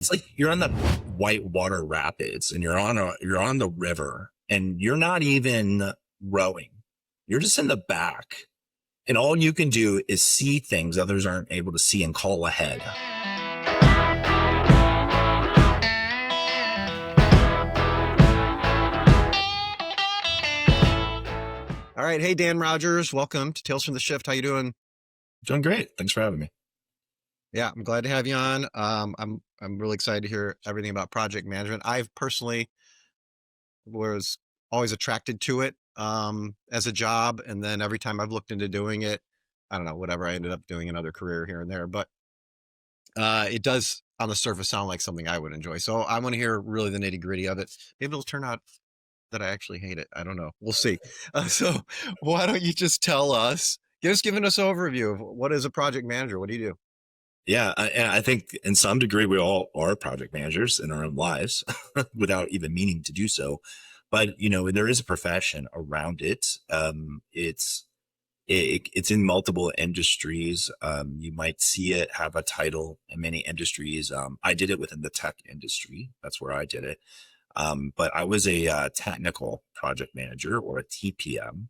It's like you're on the whitewater rapids and you're on the river and you're not even rowing. You're just in the back. And all you can do is see things others aren't able to see and call ahead. All right. Hey, Dan Rogers. Welcome to Tales from the Shift. How you doing? Doing great. Thanks for having me. Yeah, I'm glad to have you on. I'm really excited to hear everything about project management. I've personally was always attracted to it as a job, and then every time I've looked into doing it, I don't know, whatever. I ended up doing another career here and there, but it does on the surface sound like something I would enjoy. So I want to hear really the nitty gritty of it. Maybe it'll turn out that I actually hate it. I don't know. We'll see. So why don't you just tell us, giving us an overview of what is a project manager? What do you do? Yeah, and I think in some degree we all are project managers in our own lives without even meaning to do so. But there is a profession around it. It's in multiple industries. You might see it have a title in many industries. I did it within the tech industry. That's where I did it. But I was a technical project manager, or a TPM.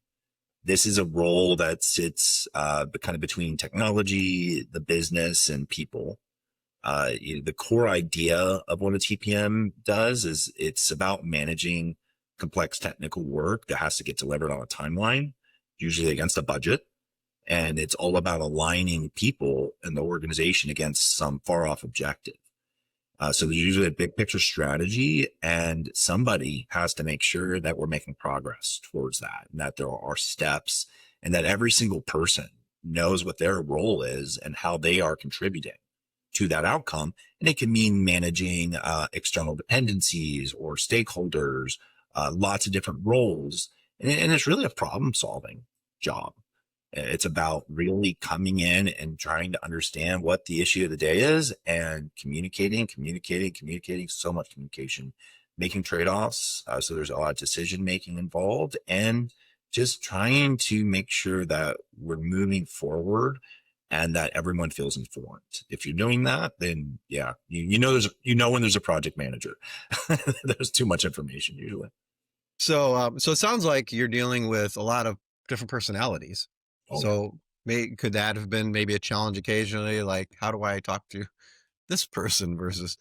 This is a role that sits kind of between technology, the business, and people. The core idea of what a TPM does is it's about managing complex technical work that has to get delivered on a timeline, usually against a budget. And it's all about aligning people in the organization against some far off objective. So there's usually a big picture strategy, and somebody has to make sure that we're making progress towards that, and that there are steps, and that every single person knows what their role is and how they are contributing to that outcome. And it can mean managing external dependencies or stakeholders, lots of different roles. And it's really a problem solving job. It's about really coming in and trying to understand what the issue of the day is and communicating, so much communication, making trade-offs. So there's a lot of decision making involved, and just trying to make sure that we're moving forward and that everyone feels informed. If you're doing that, then yeah, when there's a project manager. There's too much information usually. So it sounds like you're dealing with a lot of different personalities. Oh, So could that have been maybe a challenge occasionally? Like, how do I talk to this person versus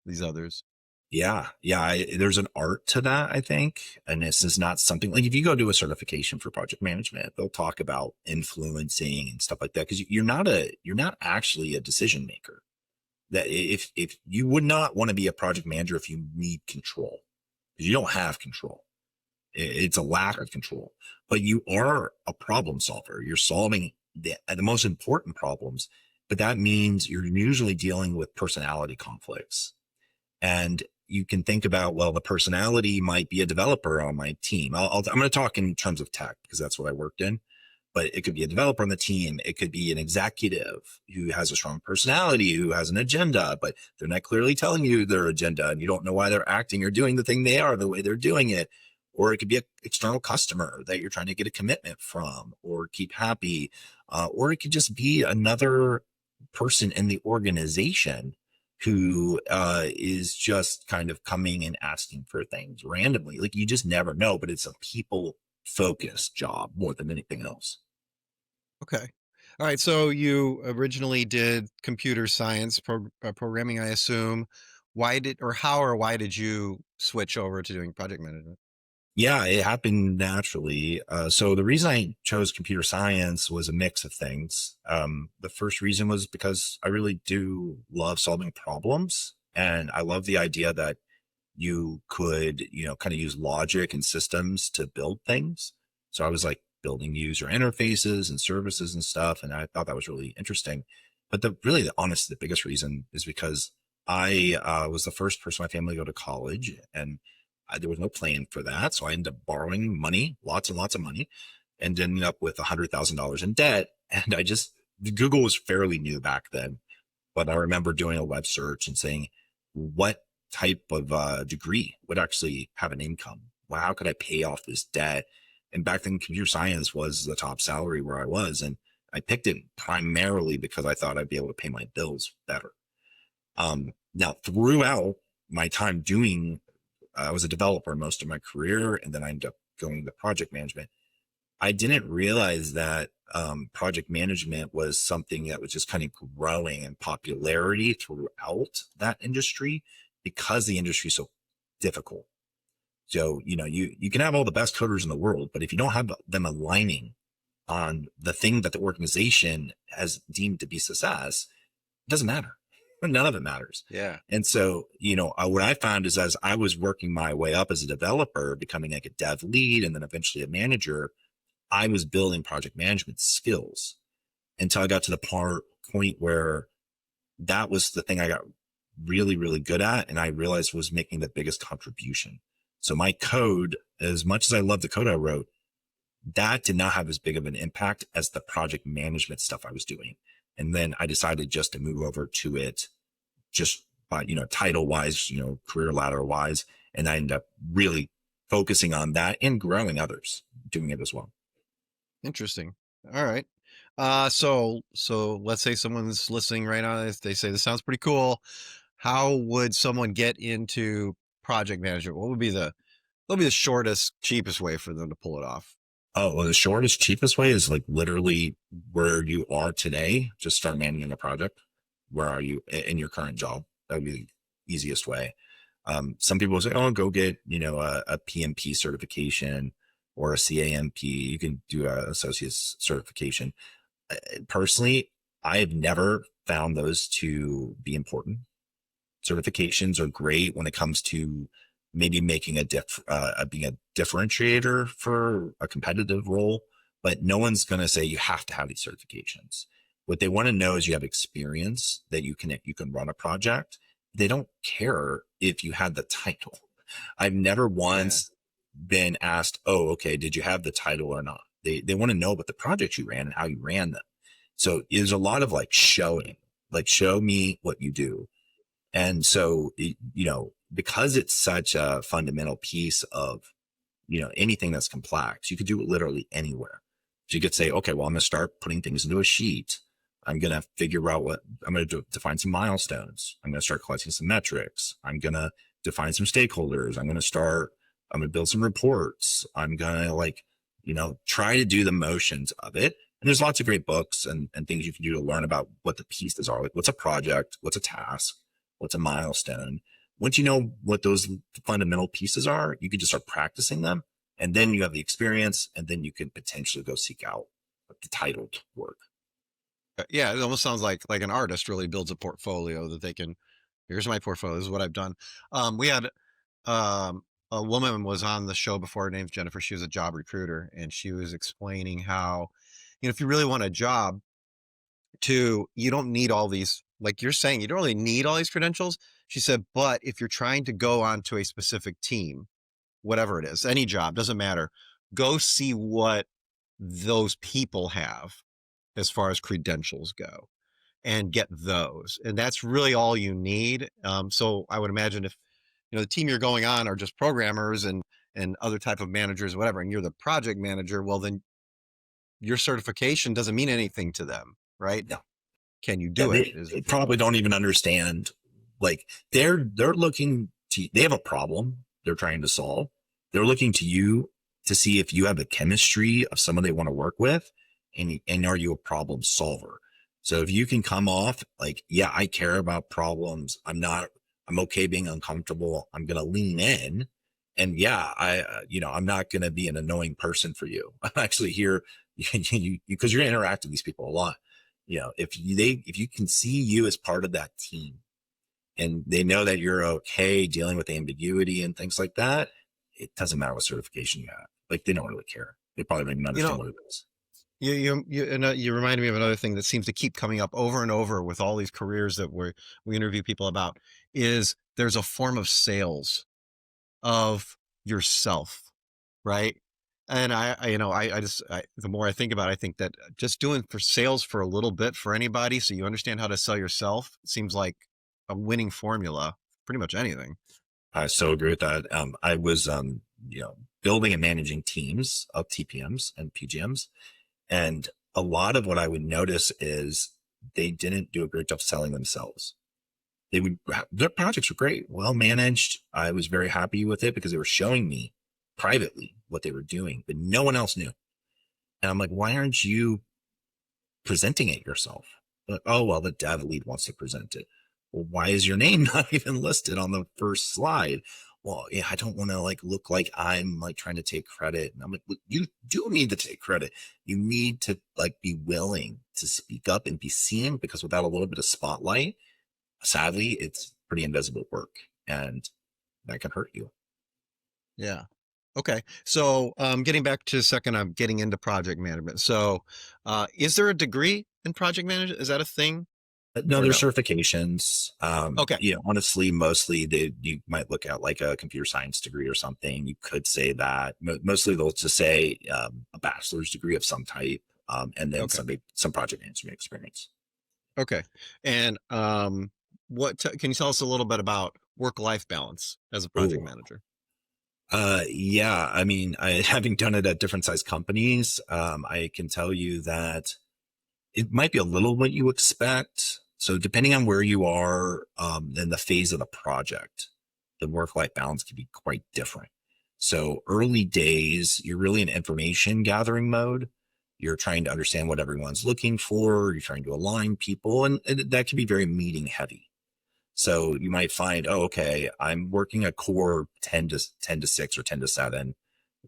these others? yeah. There's an art to that, I think. And this is not something like if you go do a certification for project management, they'll talk about influencing and stuff like that. Cause you're not actually a decision maker. That if you would not want to be a project manager if you need control, because you don't have control. It's a lack of control, but you are a problem solver. You're solving the most important problems, but that means you're usually dealing with personality conflicts. And you can think about, well, the personality might be a developer on my team. I'm going to talk in terms of tech because that's what I worked in, but it could be a developer on the team. It could be an executive who has a strong personality, who has an agenda, but they're not clearly telling you their agenda and you don't know why they're acting or doing the thing they are the way they're doing it. Or it could be an external customer that you're trying to get a commitment from or keep happy. Or it could just be another person in the organization who is just kind of coming and asking for things randomly. Like you just never know, but it's a people focused job more than anything else. Okay. All right. So you originally did computer science programming, I assume. Why did you switch over to doing project management? Yeah, it happened naturally. So the reason I chose computer science was a mix of things. The first reason was because I really do love solving problems. And I love the idea that you could, kind of use logic and systems to build things. So I was like building user interfaces and services and stuff. And I thought that was really interesting. But the biggest reason is because I was the first person in my family to go to college, and there was no plan for that. So I ended up borrowing money, lots and lots of money, and ended up with $100,000 in debt. And Google was fairly new back then, but I remember doing a web search and saying, what type of degree would actually have an income? Well, how could I pay off this debt? And back then, computer science was the top salary where I was. And I picked it primarily because I thought I'd be able to pay my bills better. Now, throughout my time doing, I was a developer most of my career, and then I ended up going to project management. I didn't realize that project management was something that was just kind of growing in popularity throughout that industry because the industry is so difficult. So, you can have all the best coders in the world, but if you don't have them aligning on the thing that the organization has deemed to be success, it doesn't matter. None of it matters. Yeah. And so, what I found is as I was working my way up as a developer, becoming like a dev lead and then eventually a manager, I was building project management skills until I got to the point where that was the thing I got really, really good at. And I realized was making the biggest contribution. So my code, as much as I love the code I wrote, that did not have as big of an impact as the project management stuff I was doing. And then I decided just to move over to it just by, title wise, career ladder wise. And I ended up really focusing on that and growing others doing it as well. Interesting. All right. So let's say someone's listening right now. They say this sounds pretty cool. How would someone get into project management? What would be the shortest, cheapest way for them to pull it off? Oh, well, the shortest, cheapest way is like literally where you are today. Just start managing a project. Where are you in your current job? That would be the easiest way. Some people say, oh, go get, a PMP certification or a CAMP. You can do a associate's certification. Personally, I have never found those to be important. Certifications are great when it comes to maybe making being a differentiator for a competitive role, but no one's going to say you have to have these certifications. What they want to know is you have experience that you can run a project. They don't care if you had the title. I've never Yeah. once been asked, oh, okay, did you have the title or not? They want to know about the projects you ran and how you ran them. So there's a lot of like showing, like show me what you do. And so, because it's such a fundamental piece of, anything that's complex, you could do it literally anywhere. So you could say, okay, well, I'm going to start putting things into a sheet. I'm going to figure out what I'm going to do, define some milestones. I'm going to start collecting some metrics. I'm going to define some stakeholders. I'm going to build some reports. I'm going to try to do the motions of it. And there's lots of great books and things you can do to learn about what the pieces are. Like what's a project? What's a task? What's a milestone? Once you know what those fundamental pieces are, you can just start practicing them. And then you have the experience, and then you can potentially go seek out the titled work. Yeah, it almost sounds like an artist really builds a portfolio that they can. Here's my portfolio. This is what I've done. We had a woman was on the show before. Her name's Jennifer. She was a job recruiter, and she was explaining how, if you really want a job, you don't need all these, like you're saying, you don't really need all these credentials. She said, but if you're trying to go onto a specific team, whatever it is, any job, doesn't matter, go see what those people have as far as credentials go and get those. And that's really all you need. So I would imagine if, the team you're going on are just programmers and other type of managers, whatever, and you're the project manager, well, then your certification doesn't mean anything to them, right? No, Can you yeah, do it? they probably don't even understand. Like they're looking to, they have a problem they're trying to solve. They're looking to you to see if you have the chemistry of someone they want to work with, and are you a problem solver? So if you can come off like, yeah, I care about problems. I'm okay being uncomfortable. I'm going to lean in. And yeah, I'm not going to be an annoying person for you. I'm actually here because you're going to interact with these people a lot. If you can see you as part of that team and they know that you're okay dealing with ambiguity and things like that, it doesn't matter what certification you have. Like they don't really care. They probably don't even you understand know what it is. you reminded me of another thing that seems to keep coming up over and over with all these careers that we interview people about, is there's a form of sales of yourself, right? And the more I think about it, I think that just doing for sales for a little bit for anybody, so you understand how to sell yourself, seems like a winning formula, pretty much anything. I so agree with that. I was, building and managing teams of TPMs and PGMs. And a lot of what I would notice is they didn't do a great job selling themselves. their projects were great, well managed. I was very happy with it because they were showing me privately what they were doing, but no one else knew. And I'm like, why aren't you presenting it yourself? Like, oh, well, the dev lead wants to present it. Well, why is your name not even listed on the first slide? Well, yeah, I don't want to like look like I'm like trying to take credit. And I'm like, you do need to take credit. You need to like be willing to speak up and be seen, because without a little bit of spotlight, sadly, it's pretty invisible work, and that can hurt you. Yeah. Okay. So, getting back to a second, I'm getting into project management. So, is there a degree in project management? Is that a thing No, or there's no? certifications. Okay. Honestly, mostly you might look at like a computer science degree or something. You could say that. Mostly they'll just say a bachelor's degree of some type, and then Okay. some project management experience. Okay. And can you tell us a little bit about work-life balance as a project Oh, manager? yeah. I mean, having done it at different size companies, I can tell you that it might be a little what you expect. So depending on where you are in the phase of the project, the work-life balance can be quite different. So early days, you're really in information gathering mode. You're trying to understand what everyone's looking for. You're trying to align people, and that can be very meeting heavy. So you might find, oh, okay, I'm working a core 10 to 6 or 10 to 7,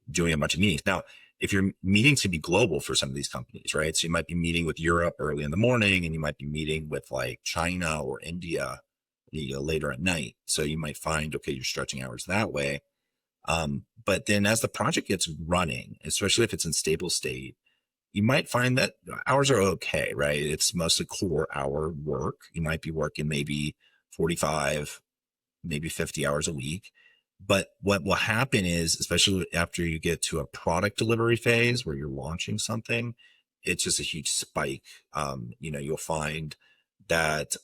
doing a bunch of meetings. Now, if your meetings can be global for some of these companies, right? So you might be meeting with Europe early in the morning, and you might be meeting with like China or India, later at night. So you might find, okay, you're stretching hours that way. But then as the project gets running, especially if it's in stable state, you might find that hours are okay, right? It's mostly core hour work. You might be working maybe 45, maybe 50 hours a week. But what will happen is, especially after you get to a product delivery phase where you're launching something, it's just a huge spike. You'll find that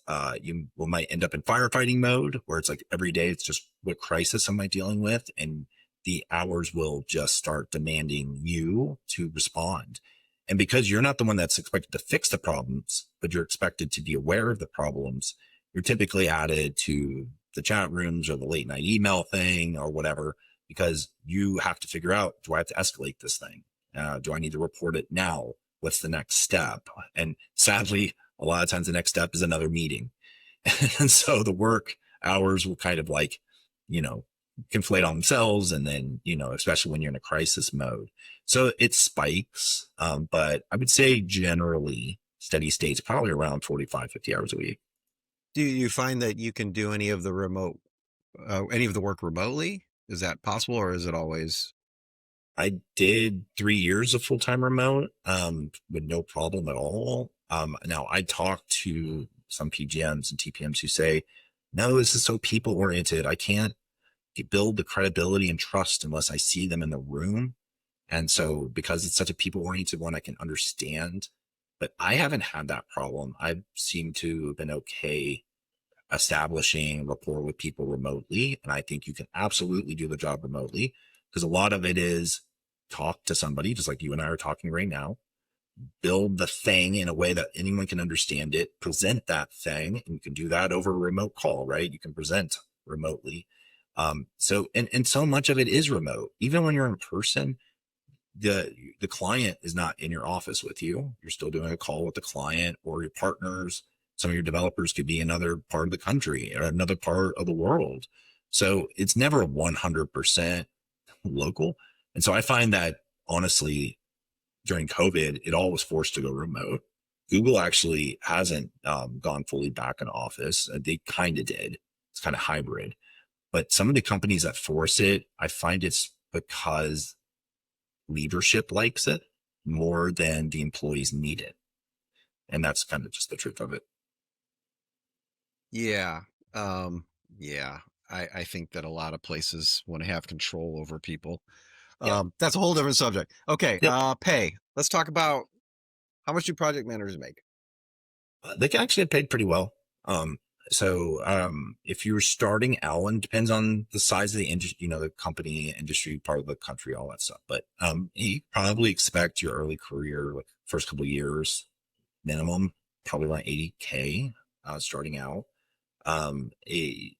might end up in firefighting mode, where it's like every day it's just what crisis am I dealing with, and the hours will just start demanding you to respond. And because you're not the one that's expected to fix the problems, but you're expected to be aware of the problems, you're typically added to the chat rooms or the late night email thing or whatever, because you have to figure out, do I have to escalate this thing? Do I need to report it now? What's the next step? And sadly, a lot of times the next step is another meeting. And so the work hours will kind of like, you know, conflate on themselves. And then, especially when you're in a crisis mode. So it spikes. But I would say generally steady state's probably around 45, 50 hours a week. Do you find that you can do any of the work remotely? Is that possible, or is it always? I did 3 years of full time remote with no problem at all. Now, I talked to some PGMs and TPMs who say, no, this is so people oriented. I can't build the credibility and trust unless I see them in the room. And so, because it's such a people oriented one, I can understand. But I haven't had that problem. I seem to have been okay establishing rapport with people remotely. And I think you can absolutely do the job remotely, because a lot of it is talk to somebody, just like you and I are talking right now, build the thing in a way that anyone can understand it, present that thing, and you can do that over a remote call, right? You can present remotely. And so much of it is remote. Even when you're in person, the client is not in your office with you. You're still doing a call with the client or your partners. Some of your developers could be another part of the country or another part of the world. So it's never 100% local. And so I find that honestly, during COVID, it all was forced to go remote. Google actually hasn't gone fully back in office. They kind of did. It's kind of hybrid. But some of the companies that force it, I find it's because leadership likes it more than the employees need it. And that's kind of just the truth of it. Yeah. Um, yeah. I think that a lot of places want to have control over people. Yep. That's a whole different subject. Okay. Yep. Pay. Let's talk about how much do project managers make? They can actually get paid pretty well. If you're starting out, and depends on the size of the industry, the company, industry, part of the country, all that stuff. But you probably expect your early career, like first couple of years minimum, probably around 80K starting out. A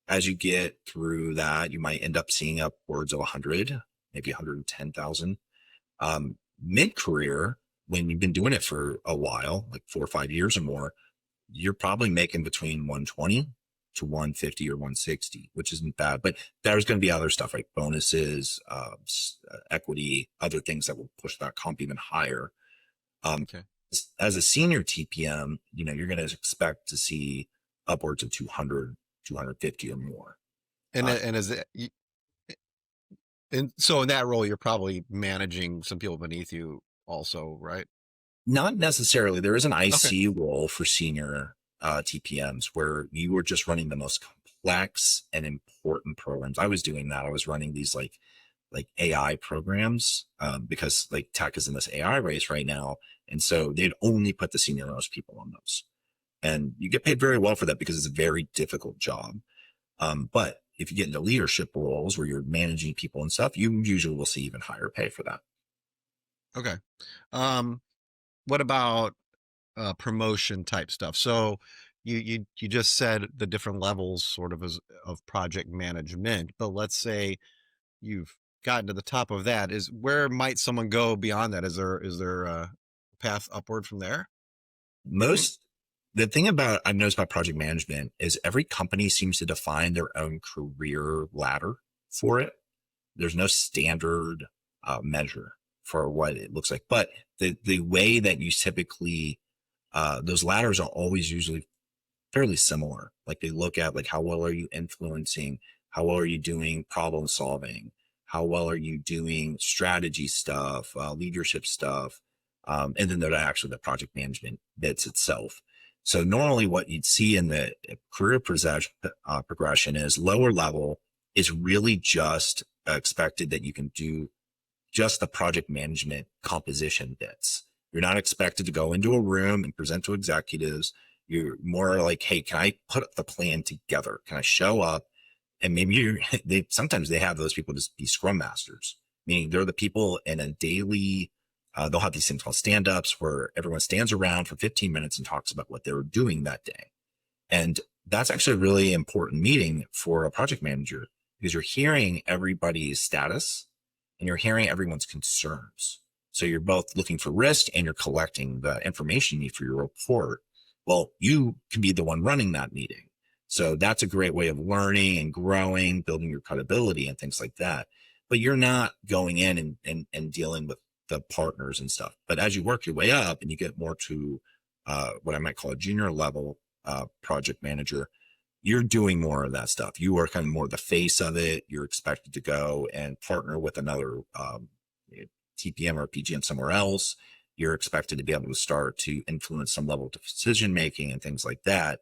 As you get through that, you might end up seeing upwards of 100, maybe 110,000. Mid-career, when you've been doing it for a while, like 4 or 5 years or more, you're probably making between 120 to 150 or 160, which isn't bad. But there's going to be other stuff like bonuses, equity, other things that will push that comp even higher. Um, Okay. as a senior TPM, you're going to expect to see upwards of 200, 250 or more. And Uh, and is it and so in that role, you're probably managing some people beneath you also, right? Not necessarily. There is an Okay. IC role for senior TPMs where you were just running the most complex and important programs. I was doing that. I was running these like AI programs because like tech is in this AI race right now, and so they'd only put the senior most people on those, and you get paid very well for that because it's a very difficult job. But if you get into leadership roles where you're managing people and stuff, you usually will see even higher pay for that. Okay. Um, what about promotion type stuff? So you just said the different levels sort of as of project management, but let's say you've gotten to the top of that. Is where might someone go beyond that? Is there a path upward from there? Most The thing about I've noticed about project management is every company seems to define their own career ladder for it. There's no standard measure for what it looks like, but the way that you typically those ladders are always usually fairly similar. Like they look at like how well are you influencing, how well are you doing problem solving, how well are you doing strategy stuff, leadership stuff, and then there's actually the project management bits itself. So normally, what you'd see in the career progression is lower level is really just expected that you can do just the project management composition bits. You're not expected to go into a room and present to executives. You're more like, hey, can I put the plan together? Can I show up? And maybe they sometimes they have those people just be scrum masters, meaning they're the people in a daily. They'll have these things called stand-ups where everyone stands around for 15 minutes and talks about what they were doing that day. And that's actually a really important meeting for a project manager because you're hearing everybody's status and you're hearing everyone's concerns. So you're both looking for risk and you're collecting the information you need for your report. Well, you can be the one running that meeting. So that's a great way of learning and growing, building your credibility and things like that. But you're not going in and dealing with the partners and stuff. But as you work your way up and you get more to what I might call a junior level project manager, you're doing more of that stuff. You are kind of more the face of it. You're expected to go and partner with another TPM or PGM somewhere else. You're expected to be able to start to influence some level of decision making and things like that.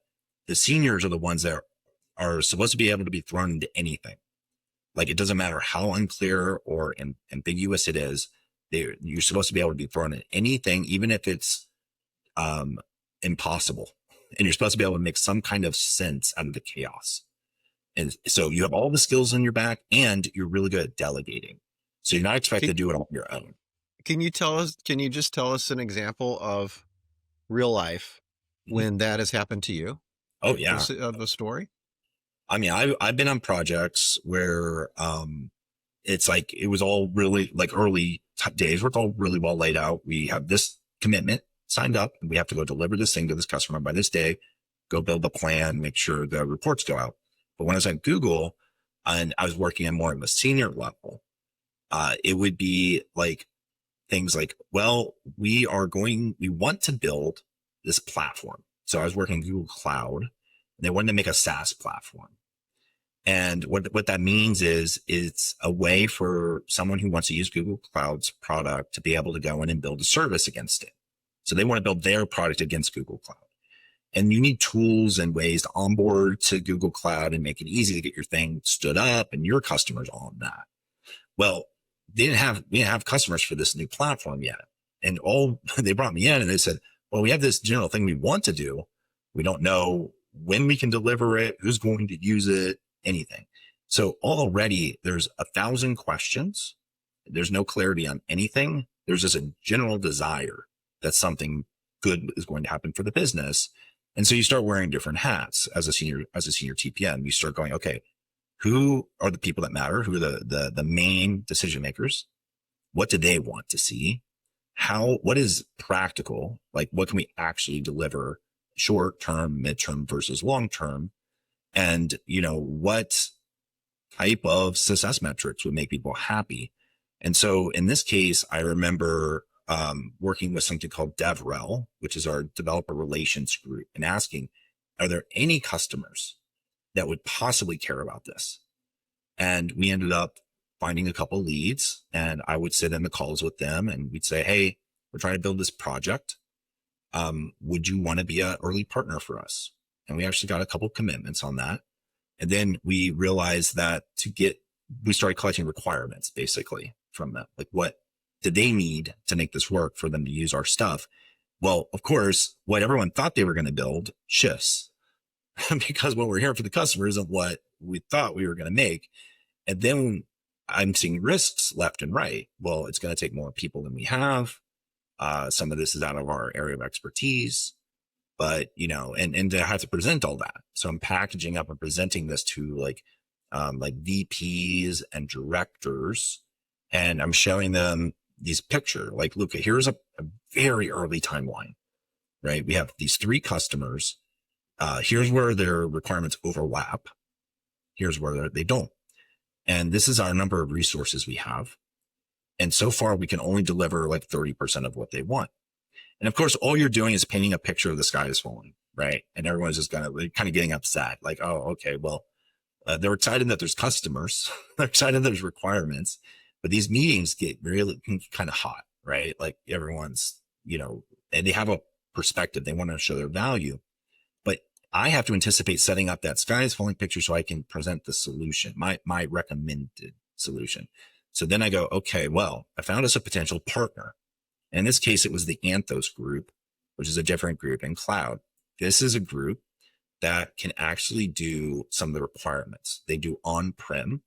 The seniors are the ones that are supposed to be able to be thrown into anything. Like it doesn't matter how unclear or ambiguous it is. You're supposed to be able to be thrown in anything, even if it's um, impossible. And you're supposed to be able to make some kind of sense out of the chaos. And so you have all the skills on your back and you're really good at delegating. So you're not expected Can, to do it on your own. can you just tell us an example of real life Mhm. when that has happened to you Oh yeah. of a story? I mean, I've been on projects where it's like it was all really like early days where it's all really well laid out. We have this commitment signed up and we have to go deliver this thing to this customer by this day, go build the plan, make sure the reports go out. But when I was at Google and I was working on more of a senior level, it would be like things like, well, we want to build this platform. So I was working Google Cloud and they wanted to make a SaaS platform. And what that means is it's a way for someone who wants to use Google Cloud's product to be able to go in and build a service against it. So they want to build their product against Google Cloud. And you need tools and ways to onboard to Google Cloud and make it easy to get your thing stood up and your customers on that. Well, we didn't have customers for this new platform yet. And all they brought me in and they said, well, we have this general thing we want to do. We don't know when we can deliver it, who's going to use it, anything. So already there's 1,000 questions. There's no clarity on anything. There's just a general desire that something good is going to happen for the business. And so you start wearing different hats as a senior TPM. You start going, okay, who are the people that matter? Who are the main decision makers? What do they want to see? What is practical? Like, what can we actually deliver short term, midterm versus long term? And, what type of success metrics would make people happy? And so in this case, I remember working with something called DevRel, which is our developer relations group, and asking, are there any customers that would possibly care about this? And we ended up finding a couple leads, and I would sit in the calls with them and we'd say, hey, we're trying to build this project. Would you want to be an early partner for us? And we actually got a couple commitments on that. And then we realized that we started collecting requirements basically from them. Like, what did they need to make this work for them to use our stuff? Well, of course, what everyone thought they were going to build shifts because what we're hearing from the customer isn't what we thought we were going to make. And then I'm seeing risks left and right. Well, it's going to take more people than we have. Some of this is out of our area of expertise, but and I have to present all that. So I'm packaging up and presenting this to like VPs and directors, and I'm showing them these picture. Like, look, here's a very early timeline, right? We have these 3 customers. Here's where their requirements overlap. Here's where they don't. And this is our number of resources we have. And so far, we can only deliver like 30% of what they want. And of course, all you're doing is painting a picture of the sky is falling, right? And everyone's just kind of getting upset. Like, oh, okay, well, they're excited that there's customers. They're excited there's requirements. But these meetings get really kind of hot, right? Like everyone's, and they have a perspective. They want to show their value. But I have to anticipate setting up that sky is falling picture so I can present the solution, my recommended solution. So then I go, okay, well, I found us a potential partner. In this case, it was the Anthos group, which is a different group in cloud. This is a group that can actually do some of the requirements. They do on-prem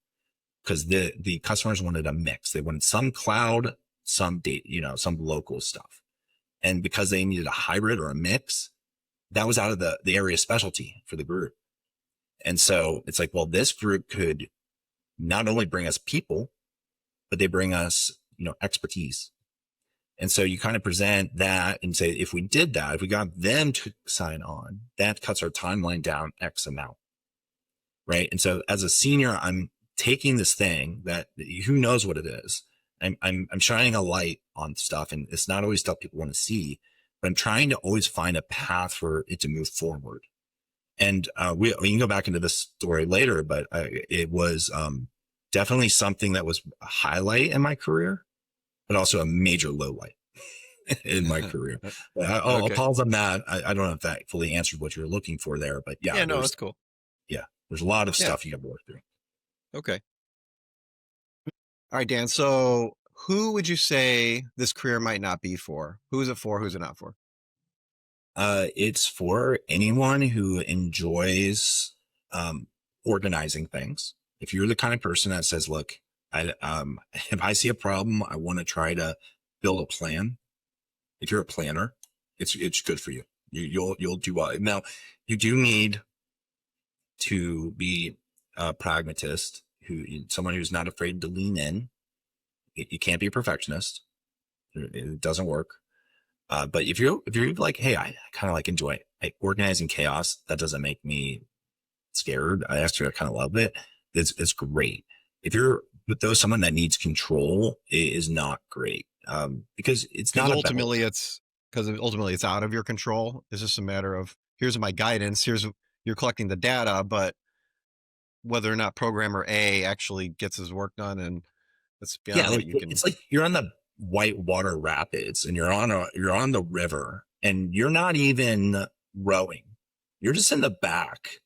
because the customers wanted a mix. They wanted some cloud, some data, some local stuff. And because they needed a hybrid or a mix, that was out of the area specialty for the group. And so it's like, well, this group could not only bring us people, but they bring us, expertise. And so you kind of present that and say, if we did that, if we got them to sign on, that cuts our timeline down X amount. Right. And so as a senior, I'm taking this thing that who knows what it is. I'm shining a light on stuff, and it's not always stuff people want to see, but I'm trying to always find a path for it to move forward. And we can go back into this story later, but it was definitely something that was a highlight in my career, but also a major low light in my career. I'll Okay. pause on that. I don't know if that fully answered what you're looking for there, but Yeah, no, that's cool. there's a lot of Yeah. stuff you got to work through. Okay. All right, Dan. So who would you say this career might not be for? Who is it for? Who's it not for? It's for anyone who enjoys organizing things. If you're the kind of person that says, look, if I see a problem, I want to try to build a plan. If you're a planner, it's good for you. You'll do well. Now, you do need to be a pragmatist, someone who's not afraid to lean in. You can't be a perfectionist. It doesn't work. But if you're like, hey, I kind of like enjoy organizing chaos. That doesn't make me scared. I actually kind of love it. It's great. If you're someone that needs control, it is not great. Because it's Because not about, ultimately it's out of your control. It's just a matter of here's my guidance. You're collecting the data, but whether or not programmer A actually gets his work done, and that's yeah, beyond what you can. it's like you're on the whitewater rapids and you're on the river and you're not even rowing. You're just in the back.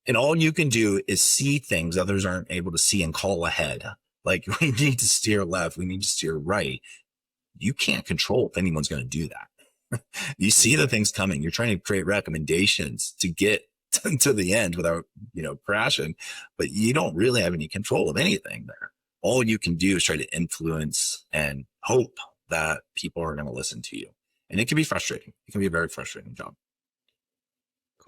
And all you can do is see things others aren't able to see and call ahead. Like, we need to steer left. We need to steer right. You can't control if anyone's going to do that. You see the things coming. You're trying to create recommendations to get to the end without, crashing, but you don't really have any control of anything there. All you can do is try to influence and hope that people are going to listen to you. And it can be frustrating. It can be a very frustrating job.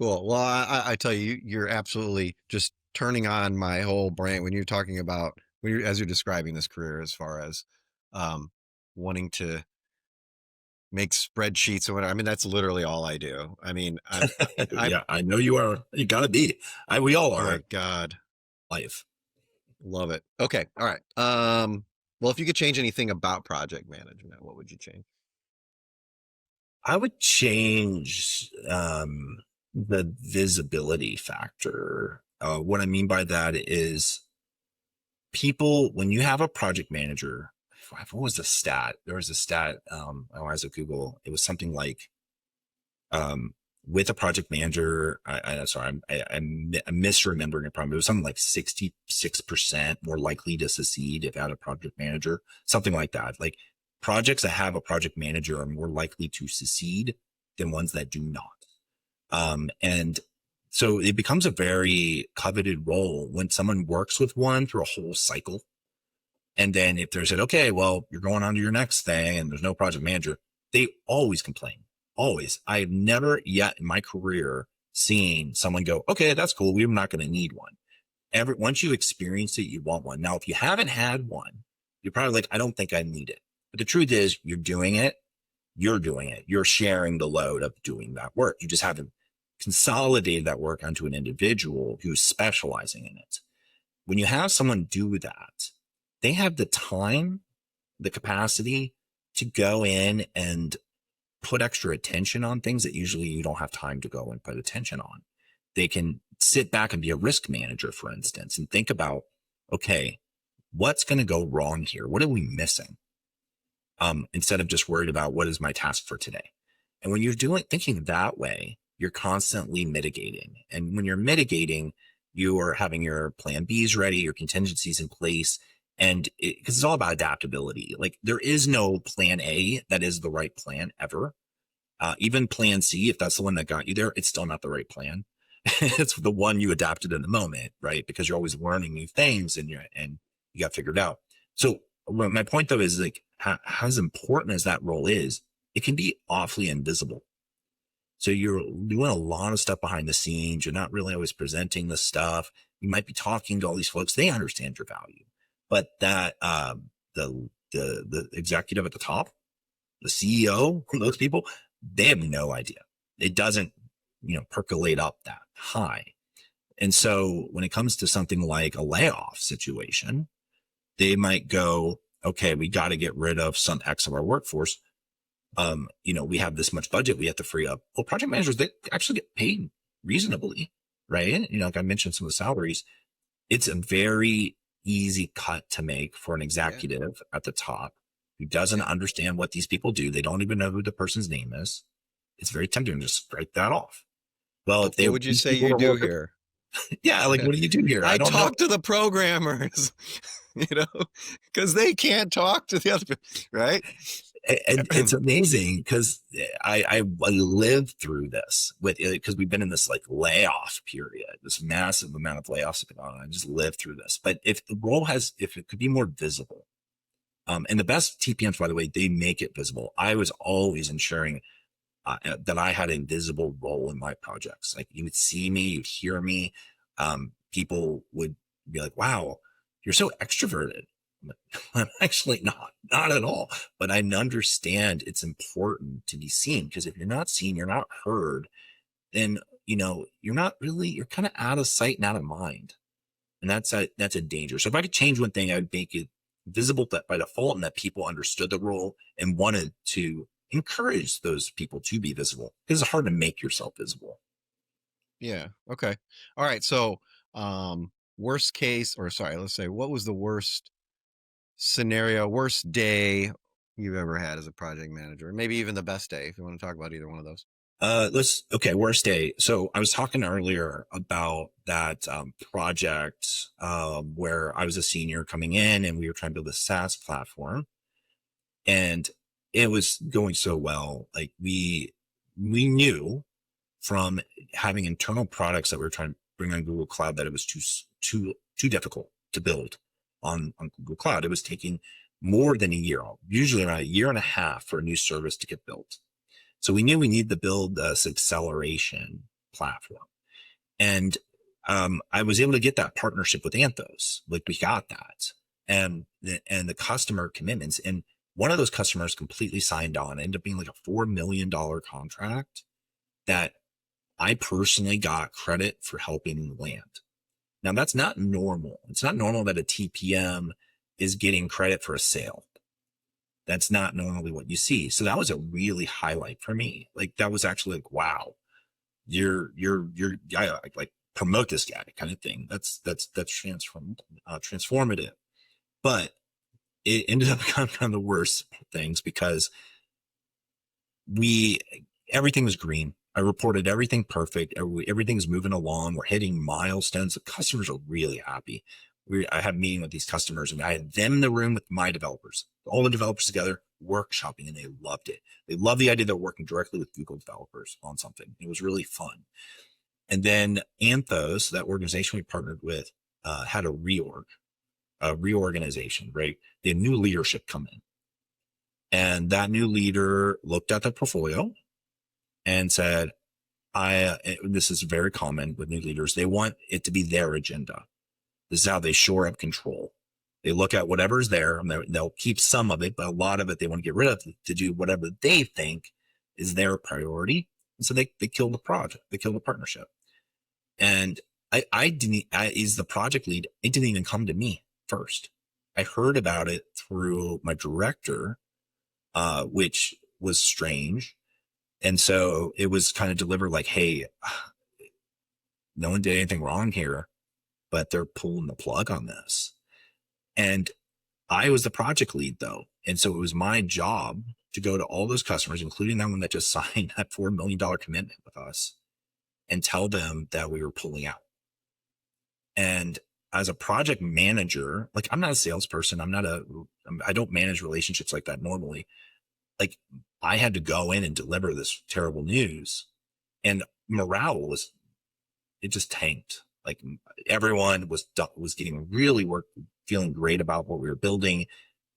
Cool. Well, I tell you, you're absolutely just turning on my whole brain when you're talking about as you're describing this career as far as um, wanting to make spreadsheets or whatever. I mean, that's literally all I do. I mean, I'm Yeah, I know you are. You gotta be. We all oh are my in God, life. love it. Okay. All right. Well, if you could change anything about project management, what would you change? I would change the visibility factor. What I mean by that is people, when you have a project manager, what was the stat? There was a stat, oh, as a Google, it was something like um, with a project manager, I'm misremembering it probably. It was something like 66% more likely to succeed if you had a project manager, something like that. Like projects that have a project manager are more likely to succeed than ones that do not. And so it becomes a very coveted role when someone works with one through a whole cycle. And then if there's said, okay, well, you're going on to your next thing and there's no project manager, they always complain. Always. I've never yet in my career seen someone go, okay, that's cool. We're not going to need one. Once you experience it, you want one. Now, if you haven't had one, you're probably like, I don't think I need it. But the truth is, you're doing it. You're doing it. You're sharing the load of doing that work. You just haven't consolidated that work onto an individual who's specializing in it. When you have someone do that, they have the time, the capacity to go in and put extra attention on things that usually you don't have time to go and put attention on. They can sit back and be a risk manager, for instance, and think about, okay, what's going to go wrong here? What are we missing? Instead of just worried about what is my task for today. And when you're thinking that way, you're constantly mitigating. And when you're mitigating, you are having your plan Bs ready, your contingencies in place. And because it's all about adaptability, like there is no plan A that is the right plan ever. Even plan C, if that's the one that got you there, it's still not the right plan. It's the one you adapted in the moment, right? Because you're always learning new things and you got figured out. So my point though is like how as important as that role is, it can be awfully invisible. So you're doing a lot of stuff behind the scenes. You're not really always presenting the stuff. You might be talking to all these folks. They understand your value, but that the executive at the top, the CEO, those people, they have no idea. It doesn't, percolate up that high. And so when it comes to something like a layoff situation, they might go, okay, we got to get rid of some X of our workforce. We have this much budget we have to free up. Well, project managers, they actually get paid reasonably, right? Like I mentioned some of the salaries. It's a very easy cut to make for an Yeah. executive at the top who doesn't Yeah. understand what these people do. They don't even know who the person's name is. It's very tempting to just write that off. Well, if What would you these say people you are do workers, here? yeah, like what do you do here? I I don't know. talk to the programmers, you know, because they can't talk to the other, right? And it's amazing because I lived through this with because we've been in this like layoff period, this massive amount of layoffs have been on. I just lived through this. But if it could be more visible, and the best TPMs, by the way, they make it visible. I was always ensuring that I had a visible role in my projects. Like you would see me, you'd hear me. People would be like, wow, you're so extroverted. I'm actually not at all. But I understand it's important to be seen because if you're not seen, you're not heard, then, you're kind of out of sight and out of mind. And that's a danger. So if I could change one thing, I would make it visible that by default and that people understood the role and wanted to encourage those people to be visible because it's hard to make yourself visible. Yeah. Okay. All right. So, worst case, or sorry, let's say, what was the worst scenario, worst day you've ever had as a project manager? Maybe even the best day, if you want to talk about either one of those. Worst day. So I was talking earlier about that project where I was a senior coming in and we were trying to build a SaaS platform and it was going so well. Like we knew from having internal products that we were trying to bring on Google Cloud that it was too difficult to build on Google Cloud. It was taking more than a year, usually around a year and a half for a new service to get built. So we knew we needed to build this acceleration platform. And I was able to get that partnership with Anthos. Like we got that, and the customer commitments. And one of those customers completely signed on. It ended up being like a $4 million contract that I personally got credit for helping land. Now that's not normal. It's not normal that a TPM is getting credit for a sale. That's not normally what you see. So that was a really highlight for me. Like that was actually like, wow, I like promote this guy kind of thing. That's transformative. But it ended up kind of the worst things because we everything was green. I reported everything perfect. Everything's moving along. We're hitting milestones. The customers are really happy. I had a meeting with these customers and I had them in the room with my developers, all the developers together workshopping, and they loved it. They loved the idea that they're working directly with Google developers on something. It was really fun. And then Anthos, that organization we partnered with, had a reorganization, right? They had new leadership come in. And that new leader looked at the portfolio and said, this is very common with new leaders. They want it to be their agenda. This is how they shore up control. They look at whatever's there and they'll keep some of it, but a lot of it they want to get rid of to do whatever they think is their priority. And so they kill the project, they kill the partnership. And as the project lead, it didn't even come to me first. I heard about it through my director, which was strange. And so it was kind of delivered like, hey, no one did anything wrong here, but they're pulling the plug on this. And I was the project lead though. And so it was my job to go to all those customers, including that one that just signed that $4 million commitment with us, and tell them that we were pulling out. And as a project manager, like I'm not a salesperson. I don't manage relationships like that normally. Like I had to go in and deliver this terrible news, and morale it just tanked. Like everyone was getting really feeling great about what we were building.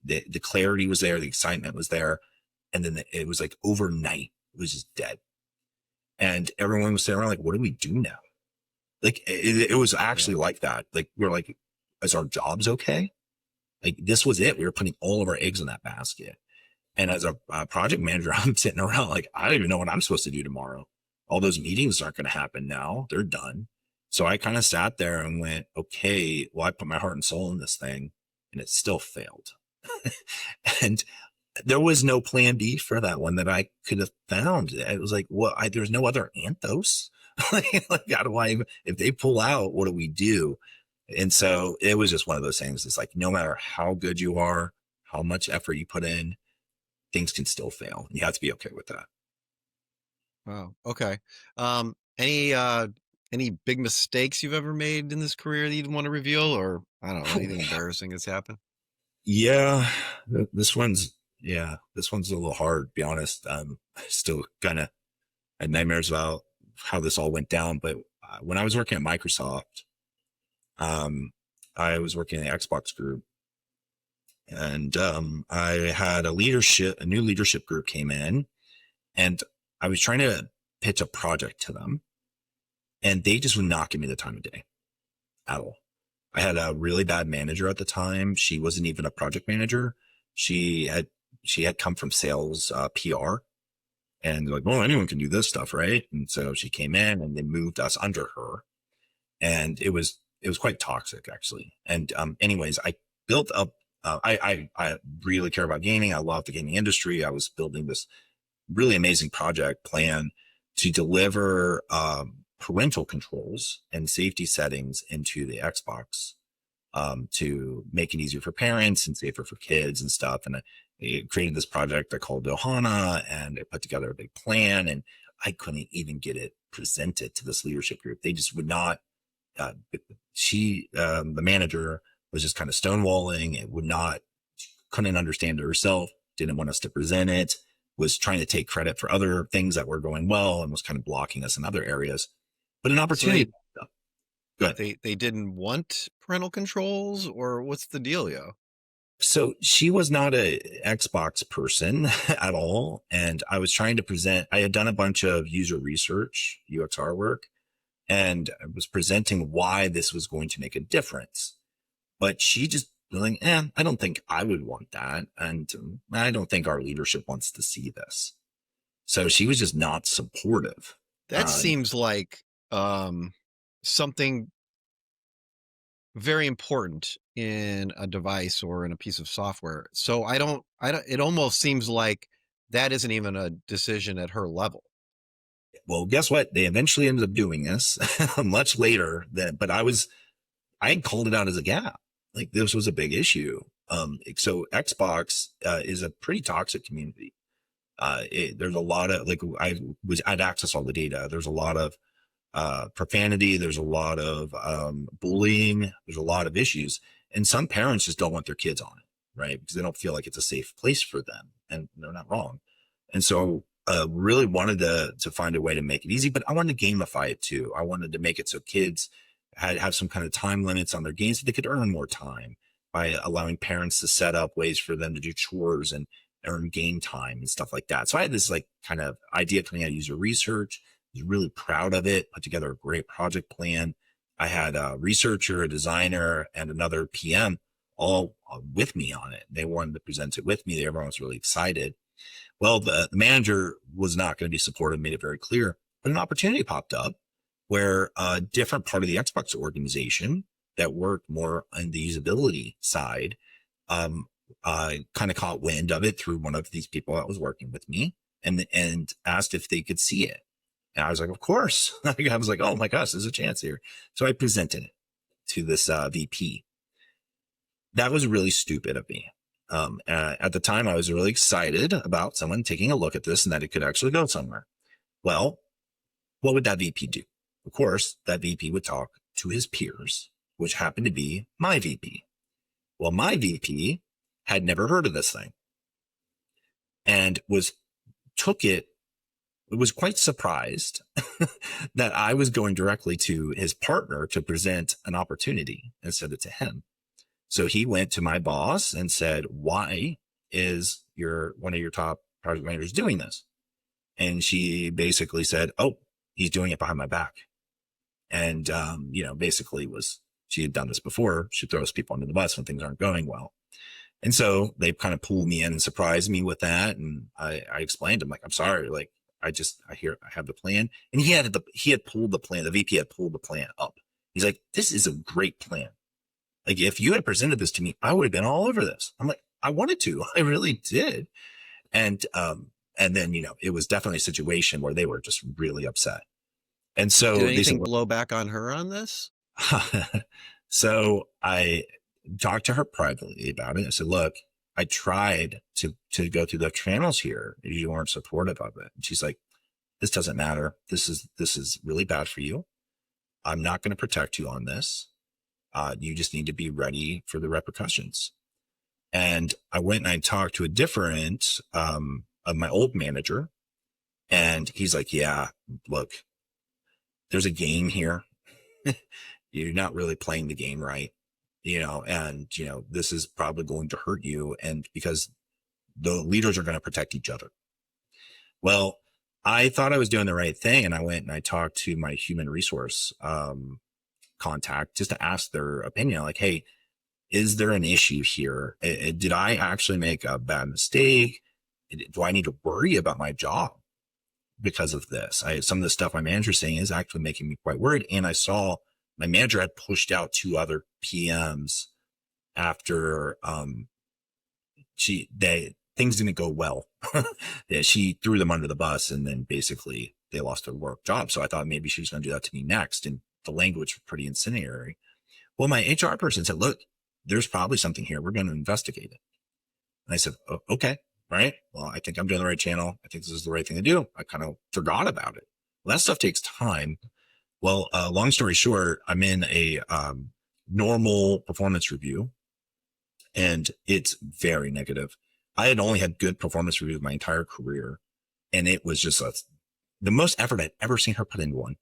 The clarity was there. The excitement was there. And then it was like overnight, it was just dead. And everyone was sitting around like, what do we do now? Like it was actually like that. Like we're like, is our jobs okay? Like this was it. We were putting all of our eggs in that basket. And as a project manager, I'm sitting around like, I don't even know what I'm supposed to do tomorrow. All those meetings aren't going to happen now. They're done. So I kind of sat there and went, okay, well, I put my heart and soul in this thing and it still failed. And there was no plan B for that one that I could have found. It was like, well, there's no other Anthos. Like, how do if they pull out, what do we do? And so it was just one of those things. It's like, no matter how good you are, how much effort you put in, things can still fail. You have to be okay with that. Wow. Okay. Any big mistakes you've ever made in this career that you'd want to reveal, or I don't know, anything embarrassing that's happened? Yeah, this one's a little hard, to be honest. I still kind of had nightmares about how this all went down. But when I was working at Microsoft, um, I was working in the Xbox group, and I had a new leadership group came in, and I was trying to pitch a project to them, and they just would not give me the time of day at all. I had a really bad manager at the time. She wasn't even a project manager. She had she had come from sales, PR, and like, well, anyone can do this stuff, right? And so she came in, and they moved us under her, and it was quite toxic actually. And anyways, I built up. I really care about gaming. I love the gaming industry. I was building this really amazing project plan to deliver parental controls and safety settings into the Xbox, to make it easier for parents and safer for kids and stuff. And I created this project I called Ohana, and I put together a big plan, and I couldn't even get it presented to this leadership group. They just would not. Uh, the manager was just kind of stonewalling. It would not, couldn't understand it herself, didn't want us to present it, was trying to take credit for other things that were going well, and was kind of blocking us in other areas. But an So they opportunity. Good. they didn't want parental controls, or what's the deal, yo? So she was not a Xbox person at all. And I was trying to present, I had done a bunch of user research, UXR work, and I was presenting why this was going to make a difference. But she just was like, I don't think I would want that. And I don't think our leadership wants to see this. So she was just not supportive. That seems like something very important in a device or in a piece of software. So it almost seems like that isn't even a decision at her level. Well, guess what? They eventually ended up doing this much later but I had called it out as a gap. Like this was a big issue. So Xbox is a pretty toxic community. There's a lot of I'd access all the data. There's a lot of profanity. There's a lot of bullying. There's a lot of issues, and some parents just don't want their kids on it, right? Because they don't feel like it's a safe place for them, and they're not wrong. And so, really wanted to find a way to make it easy, but I wanted to gamify it too. I wanted to make it so kids have some kind of time limits on their games so they could earn more time by allowing parents to set up ways for them to do chores and earn game time and stuff like that. So I had this like kind of idea coming out of user research. I was really proud of it, put together a great project plan. I had a researcher, a designer, and another PM all with me on it. They wanted to present it with me. Everyone was really excited. Well, the manager was not going to be supportive, made it very clear, but an opportunity popped up where a different part of the Xbox organization that worked more on the usability side kind of caught wind of it through one of these people that was working with me and asked if they could see it. And I was like, of course. I was like, oh my gosh, there's a chance here. So I presented it to this VP. That was really stupid of me. At the time, I was really excited about someone taking a look at this and that it could actually go somewhere. Well, what would that VP do? Of course, that VP would talk to his peers, which happened to be my VP. Well, my VP had never heard of this thing and was quite surprised that I was going directly to his partner to present an opportunity and send it to him. So he went to my boss and said, why is one of your top project managers doing this? And she basically said, oh, he's doing it behind my back. And, basically she had done this before. She throws people under the bus when things aren't going well. And so they kind of pulled me in and surprised me with that. And I explained to him, like, I'm sorry, like, I have the plan. And he had pulled the plan. The VP had pulled the plan up. He's like, this is a great plan. Like, if you had presented this to me, I would have been all over this. I'm like, I wanted to, I really did. And then, it was definitely a situation where they were just really upset. And so did anything blow back on her on this? So I talked to her privately about it. I said, look, I tried to go through the channels here. You weren't supportive of it. And she's like, this doesn't matter. This is really bad for you. I'm not going to protect you on this. You just need to be ready for the repercussions. And I went and I talked to a different of my old manager. And he's like, yeah, look, there's a game here. You're not really playing the game right. This is probably going to hurt you. And because the leaders are going to protect each other. Well, I thought I was doing the right thing. And I went and I talked to my human resource contact just to ask their opinion. Like, hey, is there an issue here? Did I actually make a bad mistake? Do I need to worry about my job because of this? Some of the stuff my manager's saying is actually making me quite worried. And I saw my manager had pushed out 2 other PMs after things didn't go well. Yeah, she threw them under the bus and then basically they lost their work job. So I thought maybe she was going to do that to me next. And the language was pretty incendiary. Well, my HR person said, look, there's probably something here. We're going to investigate it. And I said, oh, okay, all right. Well, I think I'm doing the right channel. I think this is the right thing to do. I kind of forgot about it. Well, that stuff takes time. Well, long story short, I'm in a normal performance review and it's very negative. I had only had good performance reviews my entire career. And it was just the most effort I'd ever seen her put into one.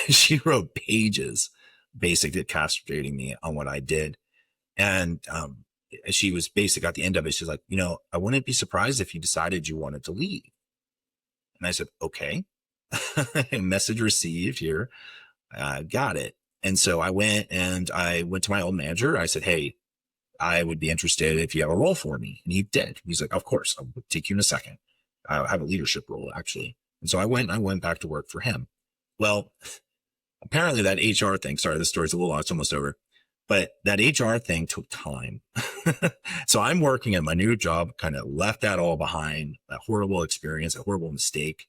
She wrote pages basically castrating me on what I did. And she was basically at the end of it. She's like, I wouldn't be surprised if you decided you wanted to leave. And I said, okay. Message received here. Got it. And so I went to my old manager. I said, hey, I would be interested if you have a role for me. And he did. He's like, of course, I'll take you in a second. I have a leadership role actually. And so I went back to work for him. Well, apparently that HR thing, sorry, this story's a little long, it's almost over, but that HR thing took time. So I'm working at my new job, kind of left that all behind, that horrible experience, a horrible mistake.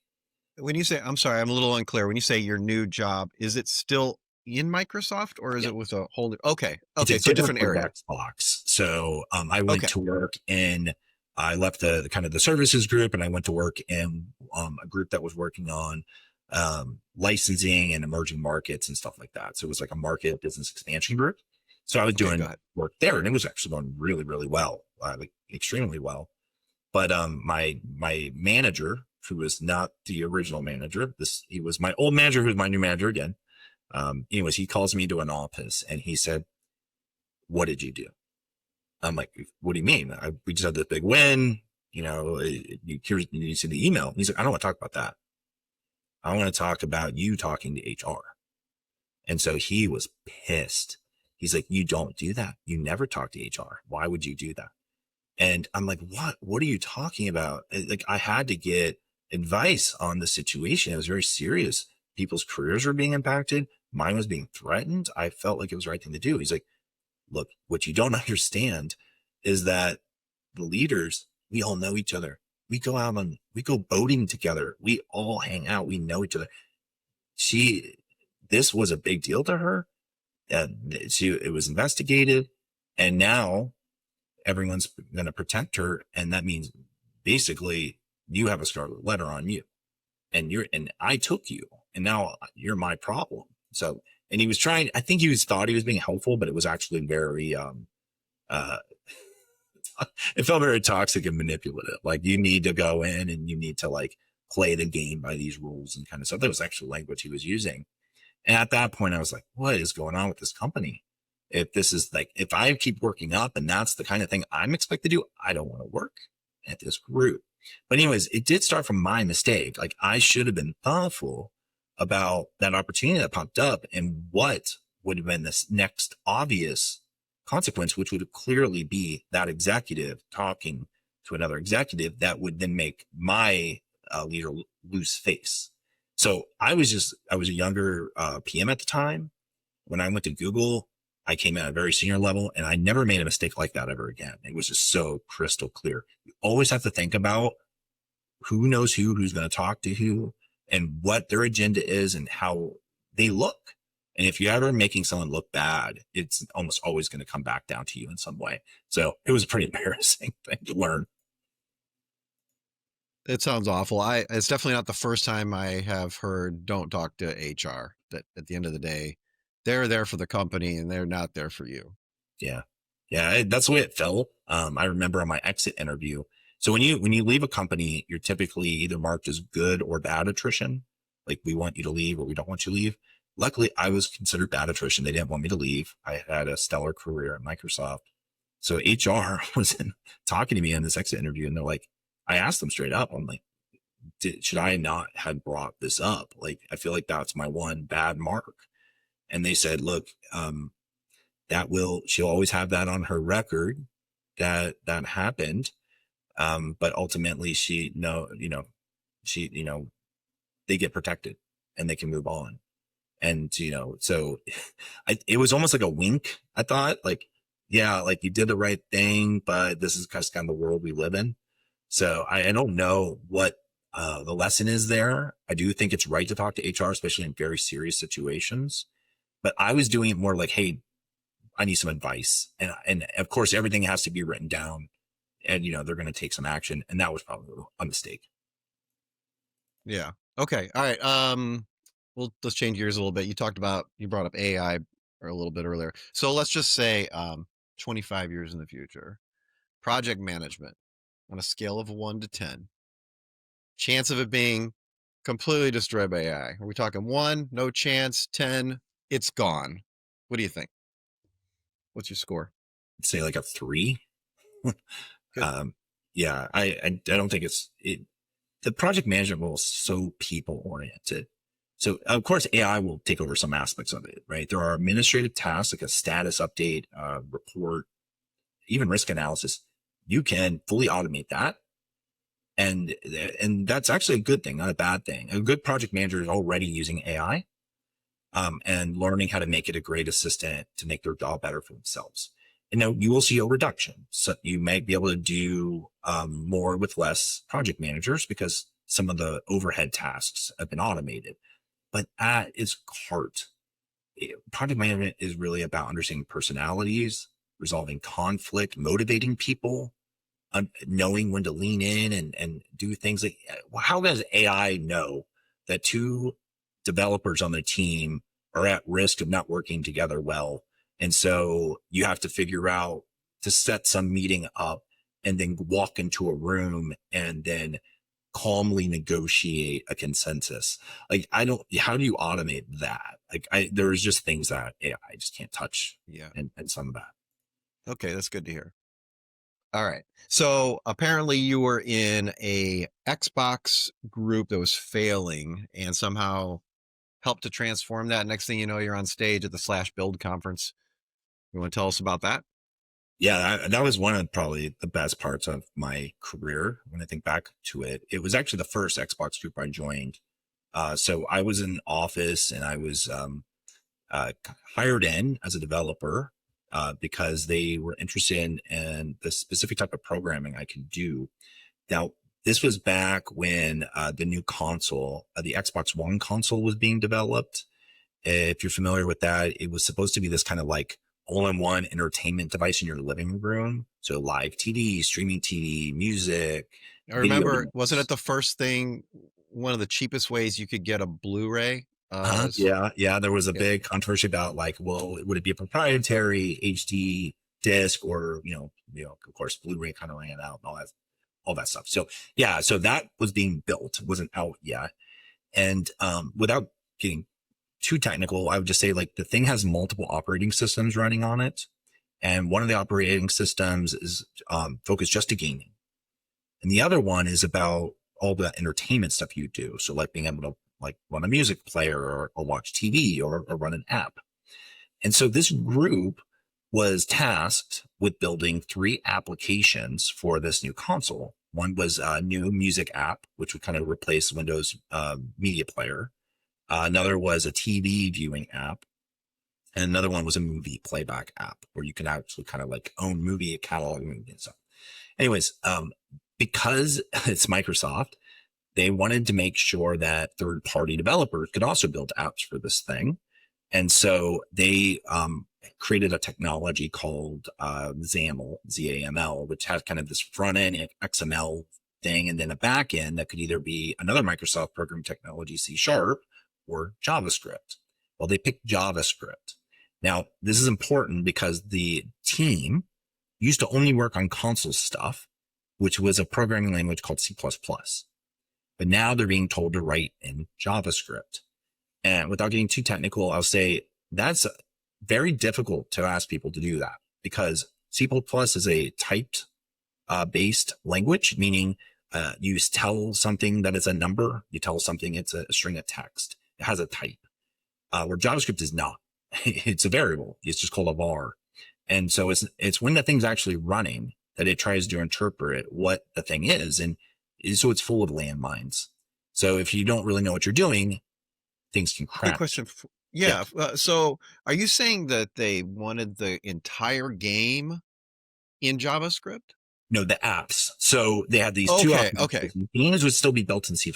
When you say, I'm sorry, I'm a little unclear. When you say your new job, is it still in Microsoft or is Yeah. it with a whole, okay. It's a Okay. So a different different part of area. Xbox. So I went Okay. to work in, I left the kind of the services group and I went to work in a group that was working on licensing and emerging markets and stuff like that. So it was like a market business expansion group. So I was Okay. Go doing ahead. work there and it was actually going really, really well, like extremely well. But my manager, who was not the original manager, he was my old manager, who's my new manager again. Anyways, he calls me to an office and he said, what did you do? I'm like, what do you mean? We just had this big win. You see the email. He's like, I don't want to talk about that. I want to talk about you talking to HR. And so he was pissed. He's like, you don't do that. You never talk to HR. Why would you do that? And I'm like, what? What are you talking about? Like, I had to get advice on the situation. It was very serious. People's careers were being impacted. Mine was being threatened. I felt like it was the right thing to do. He's like, look, what you don't understand is that the leaders, we all know each other. We go boating together. We all hang out. We know each other. She, this was a big deal to her. It was investigated, and now everyone's going to protect her, and that means basically you have a scarlet letter on you, and I took you, and now you're my problem. So, and he was trying. I think thought he was being helpful, but it was actually very uh it felt very toxic and manipulative. Like you need to go in and you need to like play the game by these rules and kind of stuff. That was actually language he was using. And at that point, I was like, what is going on with this company? If this is like, if I keep working up and that's the kind of thing I'm expected to do, I don't want to work at this group. But anyways, it did start from my mistake. Like I should have been thoughtful about that opportunity that popped up and what would have been this next obvious consequence, which would clearly be that executive talking to another executive that would then make my leader lose face. So I was a younger PM at the time. When I went to Google, I came at a very senior level and I never made a mistake like that ever again. It was just so crystal clear. You always have to think about who knows who's going to talk to who, and what their agenda is and how they look. And if you're ever making someone look bad, it's almost always going to come back down to you in some way. So it was a pretty embarrassing thing to learn. It sounds awful. It's definitely not the first time I have heard don't talk to HR. That at the end of the day, they're there for the company and they're not there for you. Yeah. Yeah. That's the way it felt. I remember on my exit interview. So when you leave a company, you're typically either marked as good or bad attrition. Like we want you to leave or we don't want you to leave. Luckily, I was considered bad attrition. They didn't want me to leave. I had a stellar career at Microsoft. So HR was talking to me in this exit interview and they're like, I asked them straight up, I'm like, should I not have brought this up? Like, I feel like that's my one bad mark. And they said, look, she'll always have that on her record that happened. But ultimately she, they get protected and they can move on. And, so it was almost like a wink. I thought like, yeah, like you did the right thing, but this is just kind of the world we live in. So I don't know what the lesson is there. I do think it's right to talk to HR, especially in very serious situations. But I was doing it more like, hey, I need some advice, and of course everything has to be written down, and they're going to take some action, and that was probably a mistake. Yeah. Okay. All right. Well, let's change gears a little bit. You brought up AI or a little bit earlier. So let's just say 25 years in the future, project management on a scale of 1 to 10, chance of it being completely destroyed by AI. Are we talking 1, no chance, 10, it's gone? What do you think? What's your score? I'd say like a 3. Good. um, yeah, I don't think the project management role is so people oriented. So of course AI will take over some aspects of it, right? There are administrative tasks like a status update, report, even risk analysis. You can fully automate that. And that's actually a good thing, not a bad thing. A good project manager is already using AI, and learning how to make it a great assistant to make their job better for themselves. And now you will see a reduction. So you might be able to do more with less project managers because some of the overhead tasks have been automated. But at its heart, project management is really about understanding personalities, resolving conflict, motivating people, knowing when to lean in and do things like, how does AI know that two developers on the team are at risk of not working together well? And so you have to figure out to set some meeting up and then walk into a room and then calmly negotiate a consensus. Like, I don't, how do you automate that? Like, there's just things that AI just can't touch, Yeah. and some of that. Okay, that's good to hear. All right. So apparently you were in a Xbox group that was failing and somehow helped to transform that. Next thing you know, you're on stage at the Slash Build conference. You want to tell us about that? Yeah, that was one of probably the best parts of my career when I think back to it. It was actually the first Xbox group I joined. So I was in office and I was uh, hired in as a developer because they were interested in the specific type of programming I could do. Now, this was back when the new console, the Xbox One console, was being developed. If you're familiar with that, it was supposed to be this kind of like all-in-one entertainment device in your living room. So live TV, streaming TV, music, I video remember, wasn't it games. the first thing, one of the cheapest ways you could get a Blu-ray? Yeah, yeah. There was a Yeah. big controversy about like, well, would it be a proprietary HD disc or of course, Blu-ray kind of ran out and all that stuff. So yeah, so that was being built, wasn't out yet. And without getting too technical, I would just say like the thing has multiple operating systems running on it. And one of the operating systems is focused just to gaming. And the other one is about all the entertainment stuff you do. So like being able to like run a music player or watch TV or run an app. And so this group was tasked with building three applications for this new console. One was a new music app, which would kind of replace Windows media player. Another was a TV viewing app. And another one was a movie playback app where you can actually kind of like own movie catalog and stuff. Anyways, because it's Microsoft, they wanted to make sure that third party developers could also build apps for this thing. And so they created a technology called XAML, ZAML, which has kind of this front end XML thing, and then a back end that could either be another Microsoft program technology, C Sharp, or JavaScript. Well, they picked JavaScript. Now, this is important because the team used to only work on console stuff, which was a programming language called C++. But now they're being told to write in JavaScript. And without getting too technical, I'll say that's very difficult to ask people to do that because C++ is a typed based language, meaning you tell something that it's a number, you tell something it's a string of text. It has a type, where JavaScript is not. It's a variable. It's just called a var. And so it's when the thing's actually running that it tries to interpret what the thing is. And so it's full of landmines. So if you don't really know what you're doing, things can Quick crash. question. Yeah. Yeah. So are you saying that they wanted the entire game in JavaScript? No, the apps. So they had these two Okay. operating Okay. systems. Games would still be built in C++.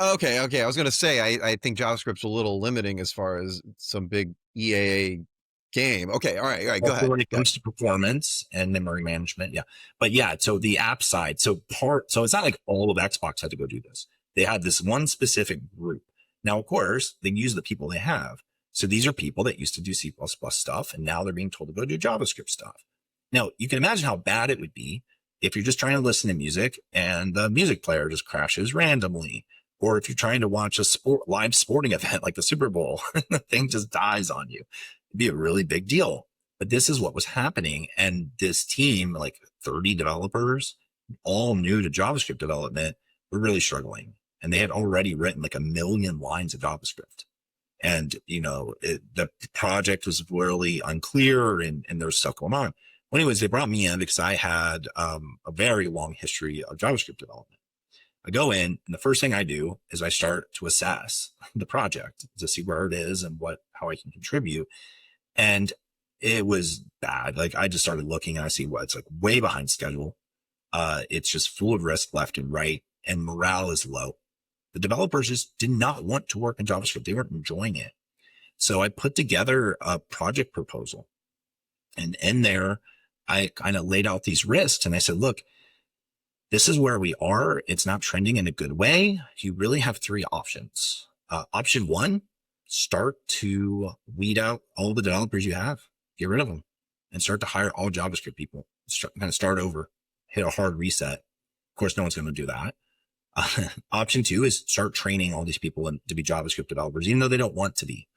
Okay. Okay. I was going to say, I think JavaScript's a little limiting as far as some big EAA game. Okay. All right. All right. Go Also ahead. when it Go ahead. comes to performance and memory management. Yeah. But yeah, so the app side, so it's not like all of Xbox had to go do this. They had this one specific group. Now, of course, they use the people they have. So these are people that used to do C++ stuff, and now they're being told to go do JavaScript stuff. Now, you can imagine how bad it would be if you're just trying to listen to music and the music player just crashes randomly. Or if you're trying to watch a live sporting event like the Super Bowl, the thing just dies on you. It'd be a really big deal. But this is what was happening. And this team, like 30 developers, all new to JavaScript development, were really struggling. And they had already written like 1 million lines of JavaScript. And, the project was really unclear and there was stuff going on. Well, anyways, they brought me in because I had a very long history of JavaScript development. I go in and the first thing I do is I start to assess the project to see where it is and how I can contribute. And it was bad. Like I just started looking and I see it's like way behind schedule. It's just full of risk left and right, and morale is low. The developers just did not want to work in JavaScript. They weren't enjoying it. So I put together a project proposal, and in there, I kind of laid out these risks and I said, look, this is where we are. It's not trending in a good way. You really have three options. Option one, start to weed out all the developers you have, get rid of them, and start to hire all JavaScript people. Start over, hit a hard reset. Of course, no one's going to do that. Option two is start training all these people to be JavaScript developers, even though they don't want to be.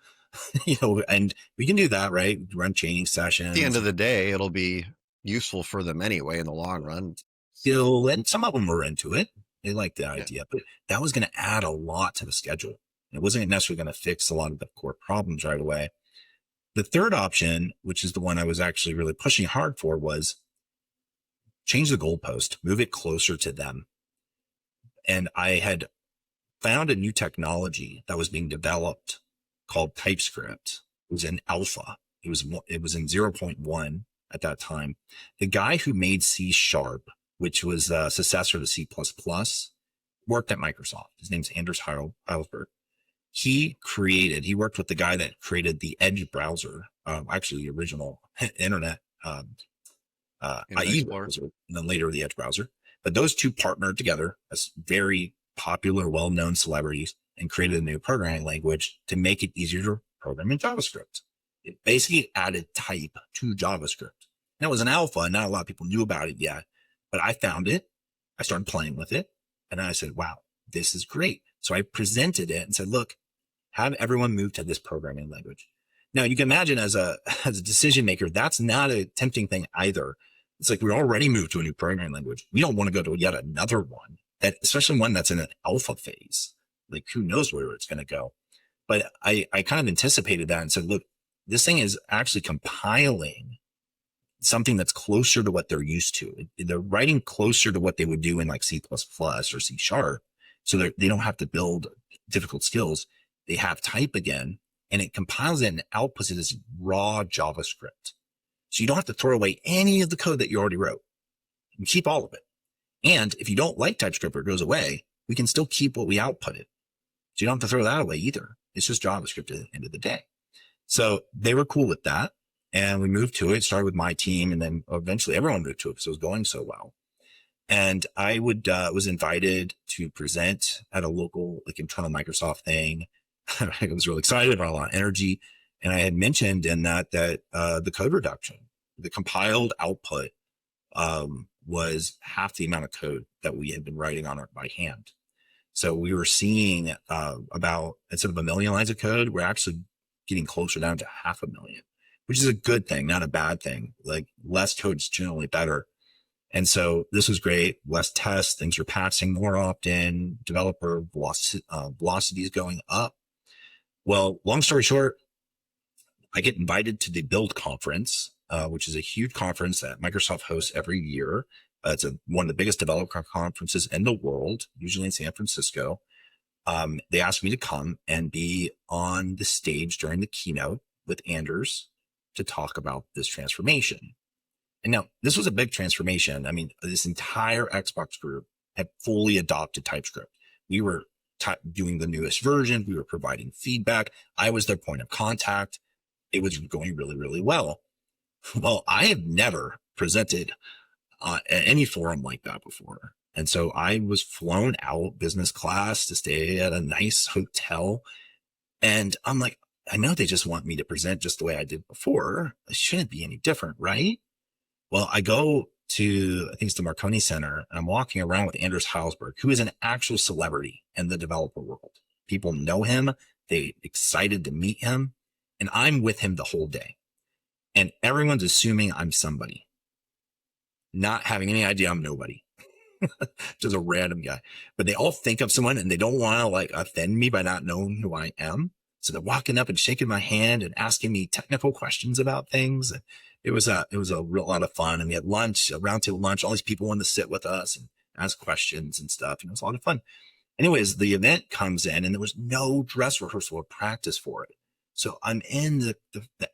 And we can do that, right? Run training sessions. At the end of the day, it'll be useful for them anyway in the long run. Still, and some of them were into it. They liked the idea, but that was going to add a lot to the schedule. It wasn't necessarily going to fix a lot of the core problems right away. The third option, which is the one I was actually really pushing hard for, was change the goalpost, move it closer to them. And I had found a new technology that was being developed called TypeScript. It was in alpha. It was in 0.1 at that time. The guy who made C#, which was a successor to C++, worked at Microsoft. His name's Anders Heilsberg. He worked with the guy that created the Edge browser, actually the original internet IE browser, and then later the Edge browser. But those two partnered together as very popular, well-known celebrities and created a new programming language to make it easier to program in JavaScript. It basically added type to JavaScript. And it was an alpha, and not a lot of people knew about it yet. But I found it, I started playing with it, and then I said, wow, this is great. So I presented it and said, look, have everyone move to this programming language. Now you can imagine as a decision maker, that's not a tempting thing either. It's like, we already moved to a new programming language. We don't want to go to yet another one, especially one that's in an alpha phase. Like, who knows where it's going to go. But I kind of anticipated that and said, look, this thing is actually compiling something that's closer to what they're used to. They're writing closer to what they would do in like C++ or C#. So they don't have to build difficult skills. They have type again, and it compiles it and outputs it as raw JavaScript. So you don't have to throw away any of the code that you already wrote. You keep all of it. And if you don't like TypeScript or it goes away, we can still keep what we outputted. So you don't have to throw that away either. It's just JavaScript at the end of the day. So they were cool with that. And we moved to it, started with my team, and then eventually everyone moved to it because it was going so well. And I was invited to present at a local, like, internal Microsoft thing. I was really excited, about a lot of energy. And I had mentioned in that the code reduction, the compiled output, was half the amount of code that we had been writing on it by hand. So we were seeing about, instead of 1 million lines of code, we're actually getting closer down to 500,000, which is a good thing, not a bad thing. Like, less code is generally better. And so this was great. Less tests, things are patching more often, developer velocity is going up. Well, long story short, I get invited to the Build conference, which is a huge conference that Microsoft hosts every year. It's one of the biggest developer conferences in the world, usually in San Francisco. They asked me to come and be on the stage during the keynote with Anders to talk about this transformation. And now, this was a big transformation. I mean, this entire Xbox group had fully adopted TypeScript. We were doing the newest version. We were providing feedback. I was their point of contact. It was going really, really well. Well, I have never presented at any forum like that before. And so I was flown out business class to stay at a nice hotel. And I'm like, I know they just want me to present just the way I did before. It shouldn't be any different, right? Well, I go to, I think it's the Marconi Center, and I'm walking around with Anders Heilsberg, who is an actual celebrity in the developer world. People know him. They're excited to meet him. And I'm with him the whole day. And everyone's assuming I'm somebody. not having any idea I'm nobody, just a random guy. But they all think of someone and they don't want to like offend me by not knowing who I am. So they're walking up and shaking my hand and asking me technical questions about things. And it was a real lot of fun. And we had lunch, a roundtable lunch. All these people wanted to sit with us and ask questions and stuff. And it was a lot of fun. Anyways, the event comes in and there was no dress rehearsal or practice for it. So I'm in the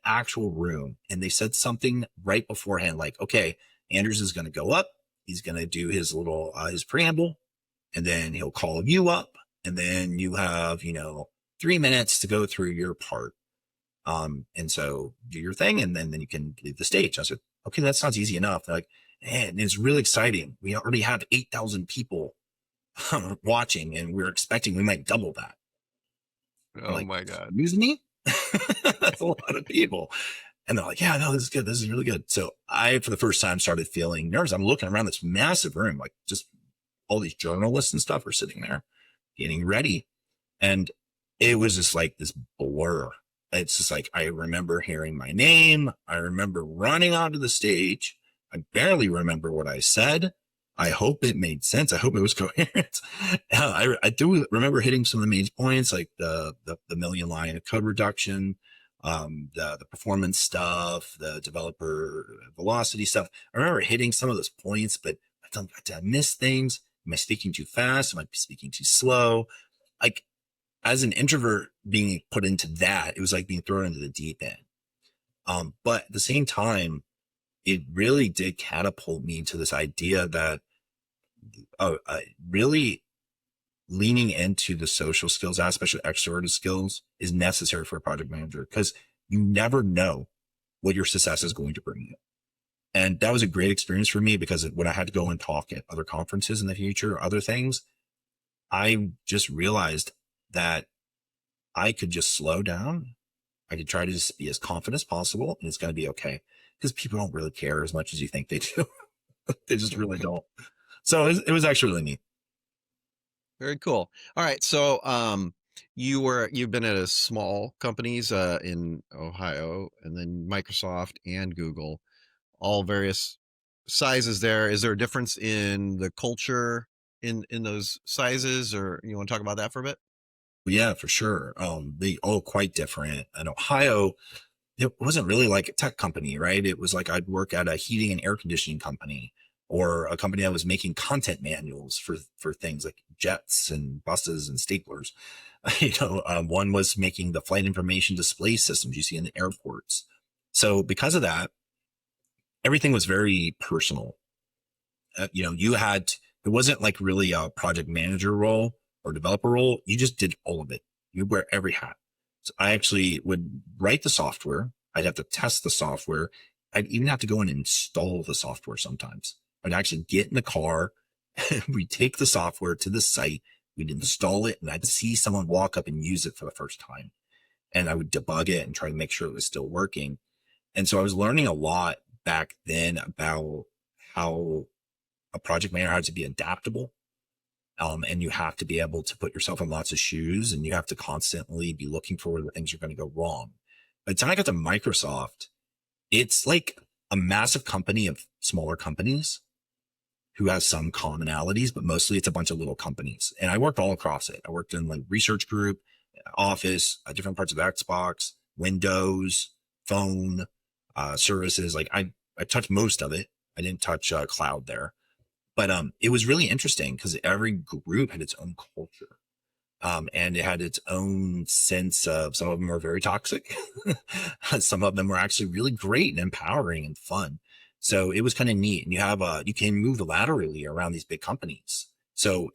actual room and they said something right beforehand, like, okay, Anders is going to go up. He's going to do his little, his preamble, and then he'll call you up. And then you have, 3 minutes to go through your part. And so do your thing and then you can leave the stage. I said, okay, that sounds easy enough. They're like, and it's really exciting. We already have 8,000 people watching and we're expecting we might double that. I'm Oh like, my God. excuse me? That's a lot of people. And they're like, yeah, no, this is good. This is really good. So I, for the first time, started feeling nervous. I'm looking around this massive room, like just all these journalists and stuff are sitting there getting ready. And it was just like this blur. It's just like, I remember hearing my name. I remember running onto the stage. I barely remember what I said. I hope it made sense. I hope it was coherent. I do remember hitting some of the main points, like the million line code reduction, the performance stuff, the developer velocity stuff. I remember hitting some of those points, but did I miss things? Am I speaking too fast? Am I speaking too slow? Like, as an introvert being put into that, it was like being thrown into the deep end. But at the same time, it really did catapult me to this idea that really leaning into the social skills aspect of extroverted skills is necessary for a project manager because you never know what your success is going to bring you. And that was a great experience for me because when I had to go and talk at other conferences in the future, other things, I just realized that I could just slow down. I could try to just be as confident as possible and it's going to be okay because people don't really care as much as you think they do. They just really don't. So it was actually really neat. Very cool. All right. So, you've been at a small companies, in Ohio and then Microsoft and Google, all various sizes there. Is there a difference in the culture in those sizes, or you want to talk about that for a bit? Yeah, for sure. They all quite different. In Ohio, it wasn't really like a tech company, right? It was like I'd work at a heating and air conditioning company or a company that was making content manuals for things like jets and buses and staplers. One was making the flight information display systems you see in the airports. So because of that, everything was very personal. You had, it wasn't like really a project manager role or developer role. You just did all of it. You wear every hat. So I actually would write the software. I'd have to test the software. I'd even have to go and install the software sometimes. I'd actually get in the car. We'd take the software to the site. We'd install it and I'd see someone walk up and use it for the first time. And I would debug it and try to make sure it was still working. And so I was learning a lot back then about how a project manager has to be adaptable. And you have to be able to put yourself in lots of shoes and you have to constantly be looking for where the things are going to go wrong. By the time I got to Microsoft, it's like a massive company of smaller companies who has some commonalities, but mostly it's a bunch of little companies. And I worked all across it. I worked in like research group, Office, different parts of Xbox, Windows, phone, services. Like I touched most of it. I didn't touch cloud there. But it was really interesting because every group had its own culture. And it had its own sense of, some of them were very toxic. Some of them were actually really great and empowering and fun. So it was kind of neat. And you can move laterally around these big companies. So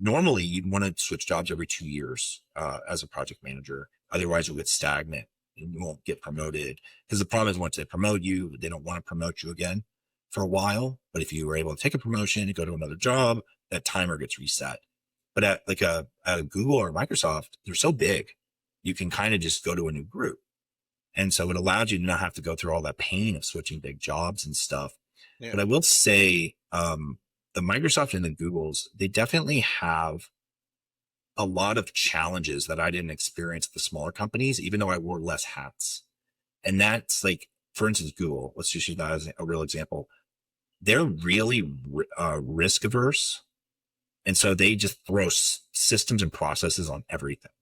normally you'd want to switch jobs every 2 years, as a project manager. Otherwise you'll get stagnant and you won't get promoted. Because the problem is once they promote you, they don't want to promote you again for a while. But if you were able to take a promotion and go to another job, that timer gets reset. But at Google or Microsoft, they're so big, you can kind of just go to a new group. And so it allowed you to not have to go through all that pain of switching big jobs and stuff. Yeah. But I will say, the Microsoft and the Googles, they definitely have a lot of challenges that I didn't experience at the smaller companies, even though I wore less hats. And that's like, for instance, Google, let's just use that as a real example. they're really risk averse. And so they just throw systems and processes on everything.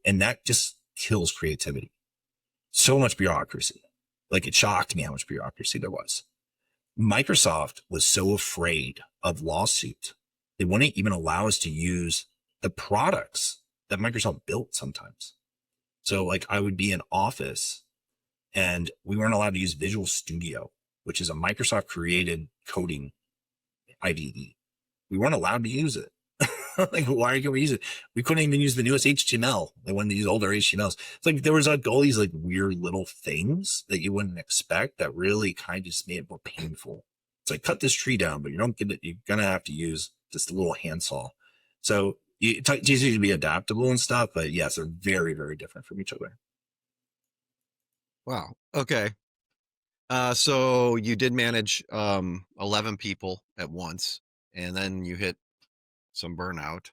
And that just kills creativity. So much bureaucracy. Like, it shocked me how much bureaucracy there was. Microsoft was so afraid of lawsuit. They wouldn't even allow us to use the products that Microsoft built sometimes. So like, I would be in Office and we weren't allowed to use Visual Studio, which is a Microsoft created coding IDE. We weren't allowed to use it. Like, why can we use it? We couldn't even use the newest HTML. They wanted to use older HTMLs. It's like there was like all these like weird little things that you wouldn't expect that really kind of just made it more painful. It's like, cut this tree down, but you don't get it. You're gonna have to use just a little handsaw. So it's easy to be adaptable and stuff, but yes, they're very, very different from each other. Wow. Okay. So you did manage 11 people at once, and then you hit some burnout.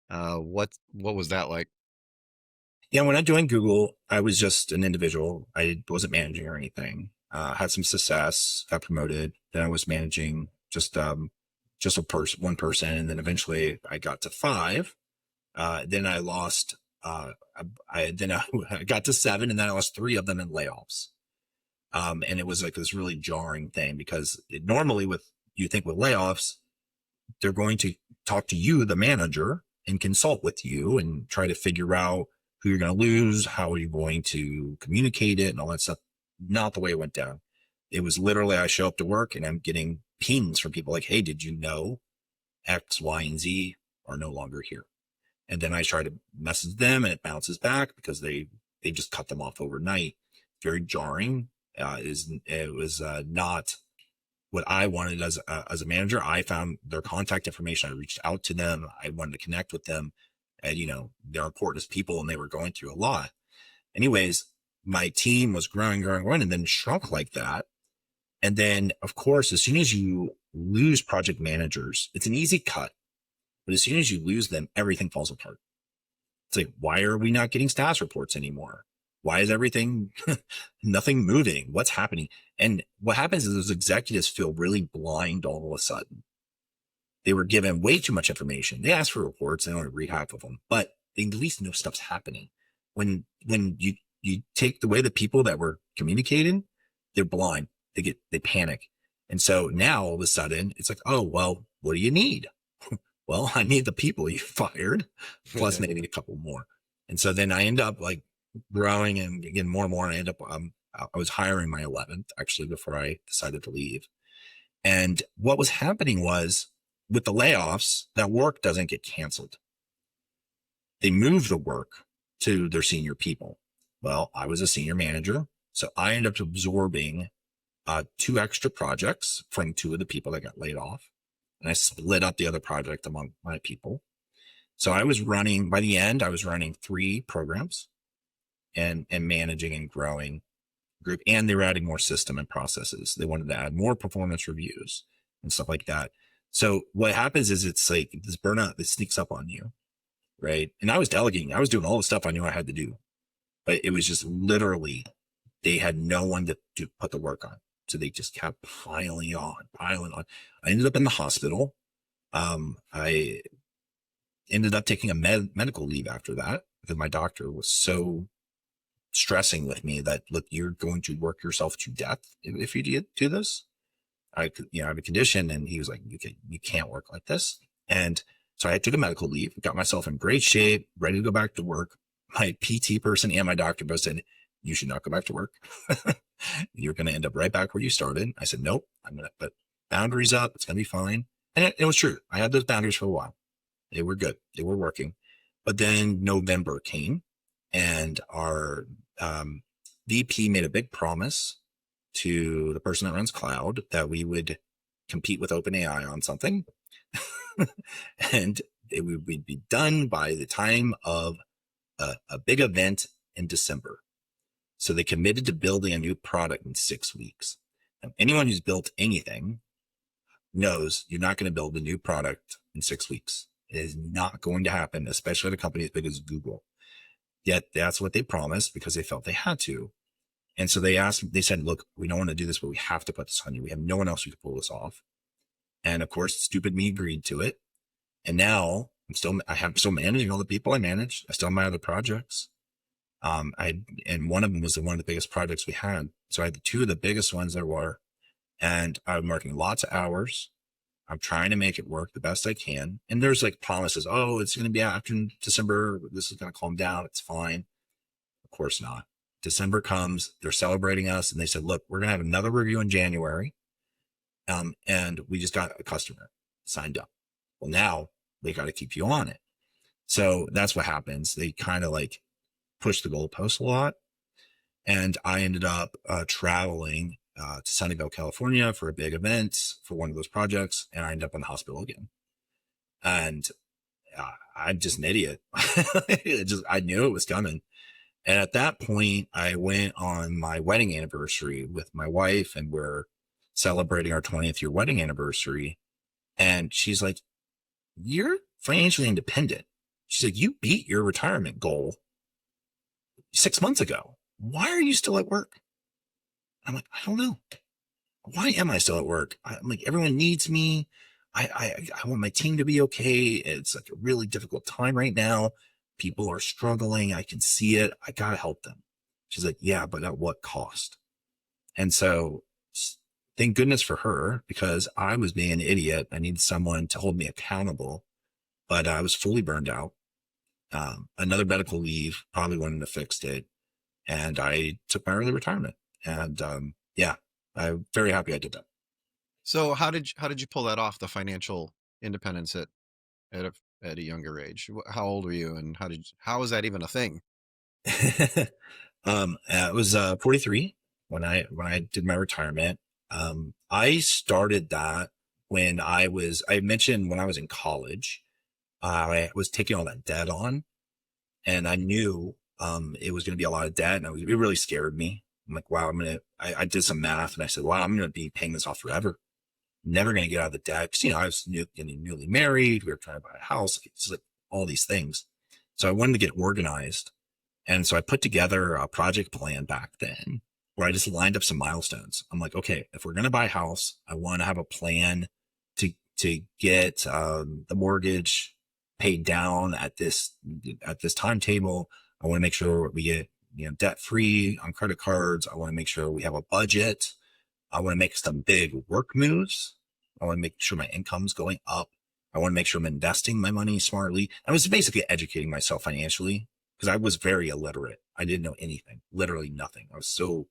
What was that like? Yeah, when I joined Google, I was just an individual. I wasn't managing or anything. Had some success, got promoted. Then I was managing just one person, and then eventually I got to five. Then I lost. I got to seven, and then I lost three of them in layoffs. And it was like this really jarring thing because normally you think with layoffs, they're going to talk to you, the manager, and consult with you and try to figure out who you're going to lose, how are you going to communicate it, and all that stuff. Not the way it went down. It was literally, I show up to work and I'm getting pings from people like, hey, did you know X, Y, and Z are no longer here? And then I try to message them and it bounces back because they just cut them off overnight. Very jarring. It was not what I wanted as a manager. I found their contact information. I reached out to them. I wanted to connect with them. And, they're important as people and they were going through a lot. Anyways, my team was growing, and then shrunk like that. And then, of course, as soon as you lose project managers, it's an easy cut. But as soon as you lose them, everything falls apart. It's like, why are we not getting status reports anymore? Why is everything, nothing moving? What's happening? And what happens is those executives feel really blind all of a sudden. They were given way too much information. They asked for reports. They don't read half of them, but they at least know stuff's happening. When you take the way the people that were communicating, they're blind. They panic. And so now all of a sudden it's like, oh, well, what do you need? Well, I need the people you fired, plus maybe a couple more. And so then I end up like growing and getting more and more. And I end up, I was hiring my 11th actually before I decided to leave. And what was happening was with the layoffs, that work doesn't get canceled. They move the work to their senior people. Well, I was a senior manager, so I ended up absorbing 2 extra projects from 2 of the people that got laid off. And I split up the other project among my people. So by the end, I was running 3 programs and managing and growing group. And they were adding more system and processes. They wanted to add more performance reviews and stuff like that. So what happens is it's like this burnout that sneaks up on you, right? And I was delegating. I was doing all the stuff I knew I had to do. But it was just literally, they had no one to put the work on. So they just kept piling on. I ended up in the hospital. I ended up taking a medical leave after that because my doctor was so stressing with me that, look, you're going to work yourself to death if you do this. I have a condition, and he was like, you can't work like this. And so I took a medical leave, got myself in great shape, ready to go back to work. My PT person and my doctor both said, you should not go back to work. You're going to end up right back where you started. I said, nope, I'm going to put boundaries up. It's going to be fine. And it was true. I had those boundaries for a while. They were good. They were working. But then November came, and our VP made a big promise to the person that runs cloud that we would compete with OpenAI on something. And it would be done by the time of a big event in December. So they committed to building a new product in 6 weeks. Now, anyone who's built anything knows you're not going to build a new product in 6 weeks. It is not going to happen, especially at a company as big as Google. Yet that's what they promised because they felt they had to. And so they said, look, we don't want to do this, but we have to put this on you. We have no one else who can pull this off. And of course, stupid me agreed to it. And now I'm still managing all the people I manage. I still have my other projects. And one of them was one of the biggest projects we had. So I had two of the biggest ones there were, and I'm working lots of hours. I'm trying to make it work the best I can. And there's like promises. Oh, it's going to be after December. This is going to calm down. It's fine. Of course not. December comes, they're celebrating us, and they said, look, we're going to have another review in January. And we just got a customer signed up. Well, now they got to keep you on it. So that's what happens. They kind of like push the goalpost a lot. And I ended up traveling to Sunnyvale, California for a big event for one of those projects. And I ended up in the hospital again. And I'm just an idiot. I knew it was coming. And at that point, I went on my wedding anniversary with my wife, and we're celebrating our 20th year wedding anniversary. And she's like, you're financially independent. She's like, you beat your retirement goal 6 months ago. Why are you still at work? I'm like, I don't know. Why am I still at work? I'm like, everyone needs me. I want my team to be okay. It's like a really difficult time right now. People are struggling. I can see it. I got to help them. She's like, yeah, but at what cost? And so thank goodness for her, because I was being an idiot. I needed someone to hold me accountable, but I was fully burned out. Another medical leave probably wouldn't have fixed it. And I took my early retirement. And yeah, I'm very happy I did that. So how did you pull that off, the financial independence at a younger age? How old were you, and how was that even a thing? It was 43 when I did my retirement. I started that I mentioned when I was in college. I was taking all that debt on, and I knew it was going to be a lot of debt, and it really scared me. I'm like, wow, I did some math, and I said, wow, I'm going to be paying this off forever. Never going to get out of the debt. Cause I was getting newly married. We were trying to buy a house. It's like all these things. So I wanted to get organized. And so I put together a project plan back then where I just lined up some milestones. I'm like, okay, if we're going to buy a house, I want to have a plan to get the mortgage paid down at this timetable. I want to make sure we get debt free on credit cards. I want to make sure we have a budget. I want to make some big work moves. I want to make sure my income's going up. I want to make sure I'm investing my money smartly. I was basically educating myself financially because I was very illiterate. I didn't know anything, literally nothing. I was so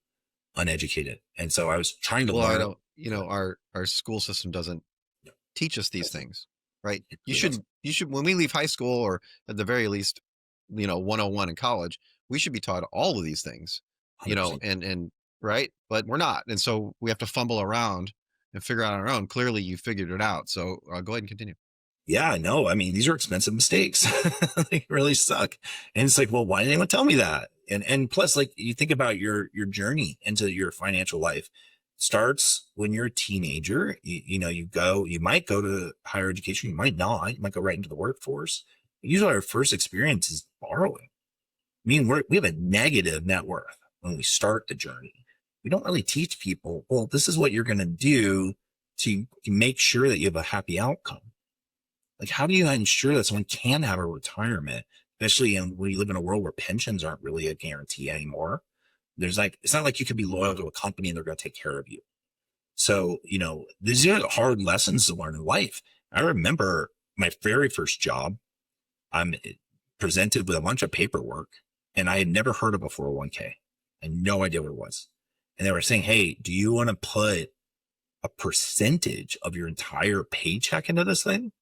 uneducated. And so I was trying to Well, I learn. don't, our school system doesn't No, teach us these things, right? it You really should, doesn't. when we leave high school, or at the very least, 101 in college, we should be taught all of these things, 100%. and right. But we're not. And so we have to fumble around and figure out on our own. Clearly you figured it out. So go ahead and continue. Yeah, no, I mean, these are expensive mistakes. They really suck. And it's like, well, why didn't anyone tell me that? And plus, like, you think about your journey into your financial life starts when you're a teenager. You might go to higher education, you might not, you might go right into the workforce. Usually our first experience is borrowing. I mean, we have a negative net worth when we start the journey. We don't really teach people, well, this is what you're going to do to make sure that you have a happy outcome. Like, how do you ensure that someone can have a retirement, especially when you live in a world where pensions aren't really a guarantee anymore? It's not like you could be loyal to a company and they're going to take care of you. So, these are hard lessons to learn in life. I remember my very first job, I'm presented with a bunch of paperwork, and I had never heard of a 401k. I had no idea what it was. And they were saying, hey, do you want to put a percentage of your entire paycheck into this thing?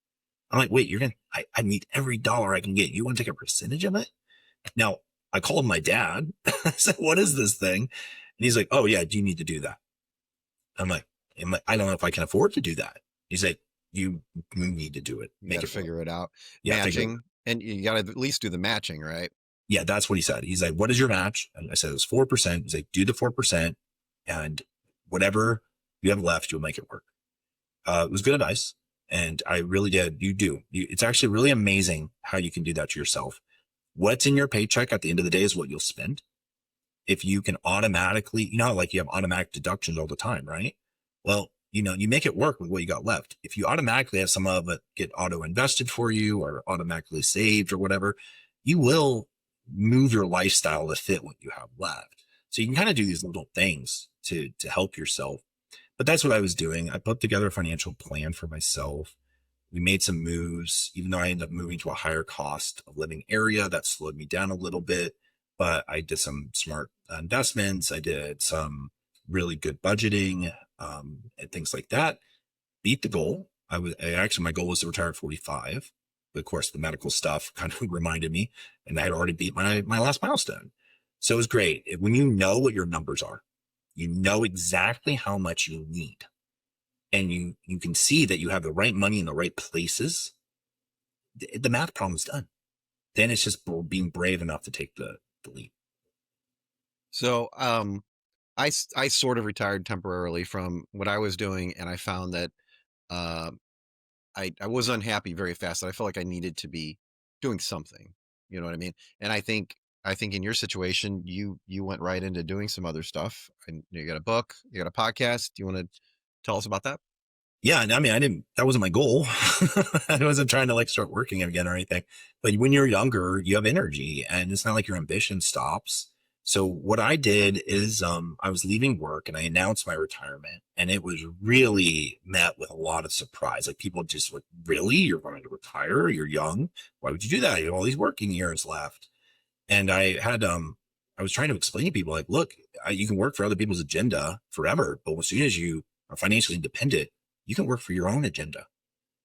I'm like, wait, I need every dollar I can get. You want to take a percentage of it? Now, I called my dad. I said, what is this thing? And he's like, oh yeah, do you need to do that? I'm like, I don't know if I can afford to do that. He's like, you need to do it. You got to figure it out. Yeah, Matching. And you got to at least do the matching, right? Yeah, that's what he said. He's like, what is your match? And I said, it was 4%. He's like, do the 4%, and whatever you have left, you'll make it work. It was good advice. And I really did. It's actually really amazing how you can do that to yourself. What's in your paycheck at the end of the day is what you'll spend. if you can automatically, like you have automatic deductions all the time, right? Well, you make it work with what you got left. If you automatically have some of it get auto invested for you or automatically saved or whatever, you will move your lifestyle to fit what you have left. So you can kind of do these little things to help yourself. But that's what I was doing. I put together a financial plan for myself. We made some moves, even though I ended up moving to a higher cost of living area. That slowed me down a little bit, but I did some smart investments. I did some really good budgeting, and things like that. Beat the goal. Actually, my goal was to retire at 45. But of course, the medical stuff kind of reminded me, and I had already beat my last milestone. So it was great. When you know what your numbers are, you know exactly how much you need, and you can see that you have the right money in the right places. The math problem's done. Then it's just being brave enough to take the leap. So, I sort of retired temporarily from what I was doing, and I found that uh, I was unhappy very fast. That I felt like I needed to be doing something. You know what I mean? And I think in your situation, you went right into doing some other stuff. And you got a book, you got a podcast. Do you want to tell us about that? Yeah, and I mean, I didn't. That wasn't my goal. I wasn't trying to like start working again or anything. But when you're younger, you have energy, and it's not like your ambition stops. So what I did is, I was leaving work, and I announced my retirement, and it was really met with a lot of surprise. Like people just like, really, you're going to retire? You're young. Why would you do that? You have all these working years left. And I was trying to explain to people like, look, you can work for other people's agenda forever, but as soon as you are financially independent, you can work for your own agenda.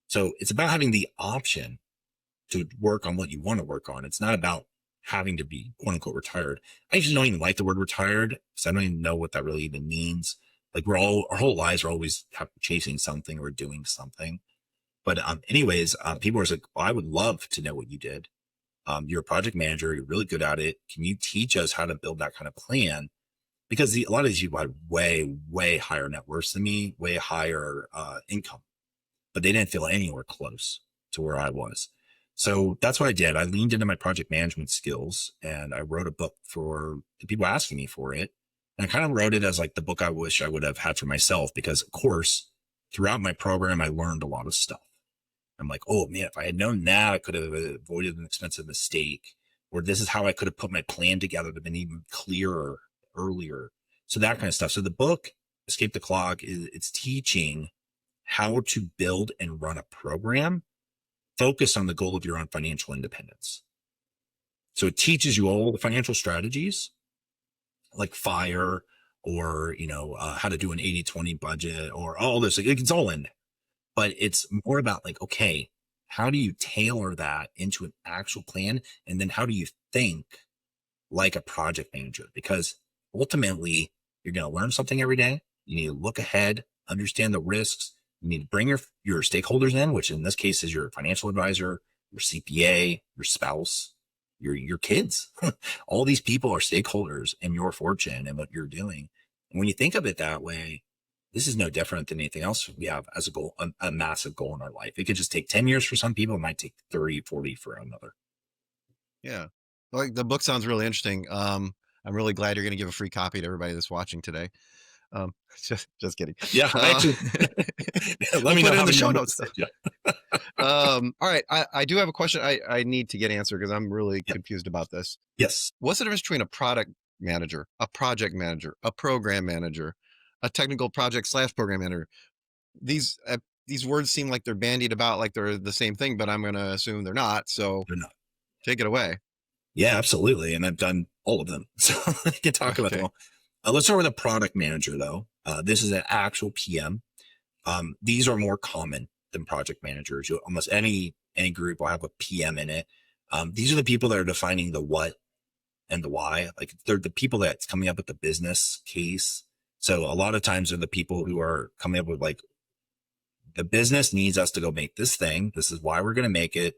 So it's about having the option to work on what you want to work on. It's not about having to be quote unquote retired. I just don't even like the word retired because I don't even know what that really even means. Like our whole lives are always chasing something or doing something. But anyways, people are like, well, I would love to know what you did. You're a project manager. You're really good at it. Can you teach us how to build that kind of plan? Because a lot of these people had way, way higher net worths than me, way higher income, but they didn't feel anywhere close to where I was. So that's what I did. I leaned into my project management skills and I wrote a book for the people asking me for it. And I kind of wrote it as like the book I wish I would have had for myself, because of course, throughout my program, I learned a lot of stuff. I'm like, oh man, if I had known that, I could have avoided an expensive mistake, or this is how I could have put my plan together to have been even clearer earlier. So that kind of stuff. So the book, Escape the Clock, it's teaching how to build and run a program focused on the goal of your own financial independence. So it teaches you all the financial strategies like FIRE, or, how to do an 80-20 budget, or all this. It's all in there. But it's more about like, okay, how do you tailor that into an actual plan? And then how do you think like a project manager? Because ultimately, you're going to learn something every day. You need to look ahead, understand the risks. You need to bring your stakeholders in, which in this case is your financial advisor, your CPA, your spouse, your kids. All these people are stakeholders in your fortune and what you're doing. And when you think of it that way, this is no different than anything else we have as a goal, a massive goal in our life. It could just take 10 years for some people. It might take 30, 40 for another. Yeah. Like the book sounds really interesting. I'm really glad you're going to give a free copy to everybody that's watching today. Um, just kidding. Yeah, I actually, let We'll me put know it in how the many show more notes. books. Yeah. All right. I do have a question I need to get answered because I'm really Yeah. confused about this. Yes. What's the difference between a product manager, a project manager, a program manager, a technical project / program manager? These words seem like they're bandied about like they're the same thing, but I'm going to assume they're not. So They're not. take it away. Yeah, absolutely. And I've done all of them. So I can talk about them Okay. all. Let's start with a product manager, though. This is an actual PM. These are more common than project managers. Almost any group will have a PM in it. These are the people that are defining the what and the why. Like they're the people that's coming up with the business case. So a lot of times they're the people who are coming up with like, the business needs us to go make this thing. This is why we're going to make it.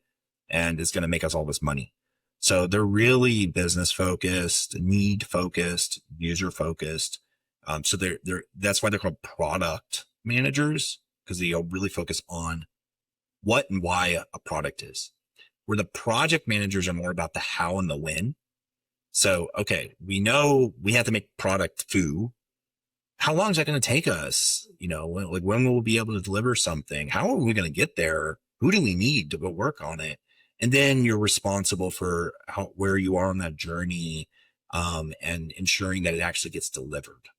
And it's going to make us all this money. So they're really business focused, need focused, user focused. So that's why they're called product managers, because they really focus on what and why a product is. Where the project managers are more about the how and the when. So, okay, we know we have to make product foo. How long is that going to take us? When will we be able to deliver something? How are we going to get there? Who do we need to go work on it? And then you're responsible for where you are on that journey, and ensuring that it actually gets delivered.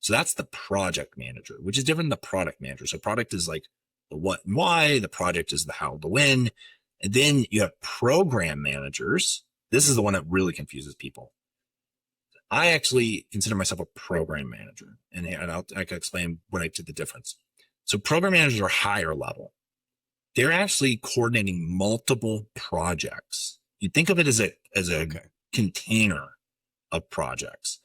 So that's the project manager, which is different than the product manager. So product is like the what and why, the project is the how, the when. And then you have program managers. This is the one that really confuses people. I actually consider myself a program manager, and I can explain what I did the difference. So program managers are higher level. They're actually coordinating multiple projects. You think of it as a Okay. container of projects.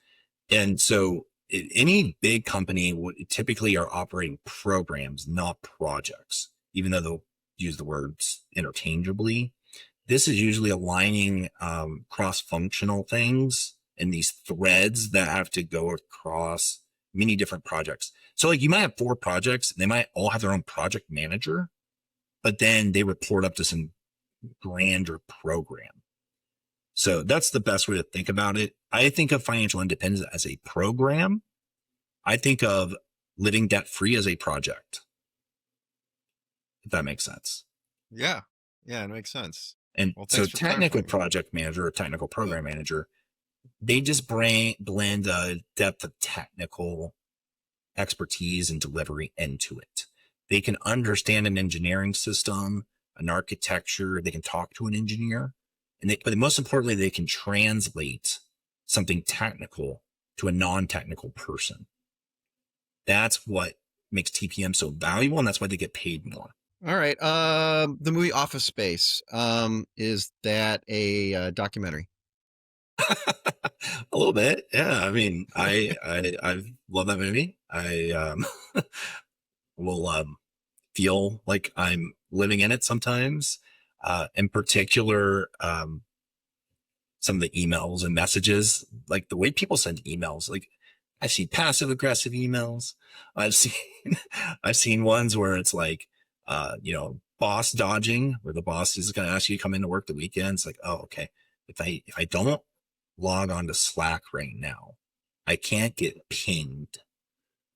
And so any big company would typically are operating programs, not projects, even though they'll use the words interchangeably. This is usually aligning cross-functional things and these threads that have to go across many different projects. So like you might have 4 projects, and they might all have their own project manager, but then they report up to some grander program. So that's the best way to think about it. I think of financial independence as a program. I think of living debt free as a project, if that makes sense. Yeah. Yeah, it makes sense. And Well, so thanks for technical clarifying. project manager or technical program manager, they just blend a depth of technical expertise and delivery into it. They can understand an engineering system, an architecture. They can talk to an engineer, but most importantly, they can translate something technical to a non-technical person. That's what makes TPM so valuable, and that's why they get paid more. All right. The movie Office Space. Is that a documentary? A little bit, yeah. I mean, I love that movie. I will feel like I'm living in it sometimes. In particular, some of the emails and messages, like the way people send emails. Like I've seen passive aggressive emails. I've seen I've seen ones where it's like boss dodging, where the boss is going to ask you to come in to work the weekends. Like, oh, okay. If I don't log on to Slack right now, I can't get pinged,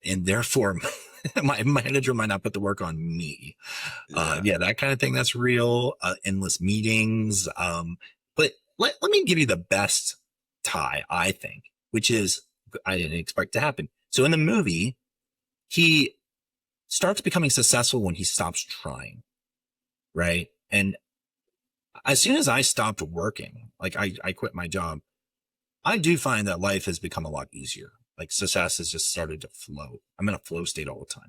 and therefore my manager might not put the work on me. Yeah. Yeah, that kind of thing. That's real. Endless meetings. But let me give you the best tie, I think, which is I didn't expect to happen. So in the movie, he starts becoming successful when he stops trying, right? And as soon as I stopped working, like I quit my job, I do find that life has become a lot easier. Like success has just started to flow. I'm in a flow state all the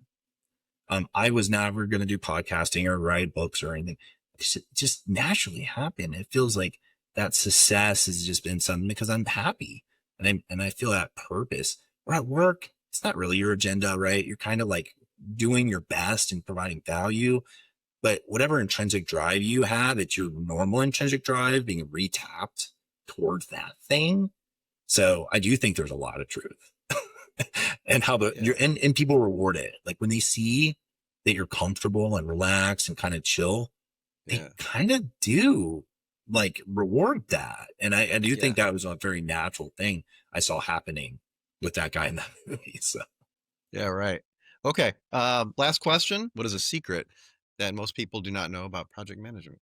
time. I was never going to do podcasting or write books or anything. It just naturally happened. It feels like that success has just been something because I'm happy, and I feel that purpose. Or at work, it's not really your agenda, right? You're kind of like doing your best and providing value, but whatever intrinsic drive you have, it's your normal intrinsic drive being retapped towards that thing. So I do think there's a lot of truth. And how Yeah. and people reward it. Like when they see that you're comfortable and relaxed and kind of chill, they Yeah. kind of do like reward that. And I do Yeah. think that was a very natural thing I saw happening with that guy in that movie. So Yeah. Right. Okay. Last question. What is a secret that most people do not know about project management?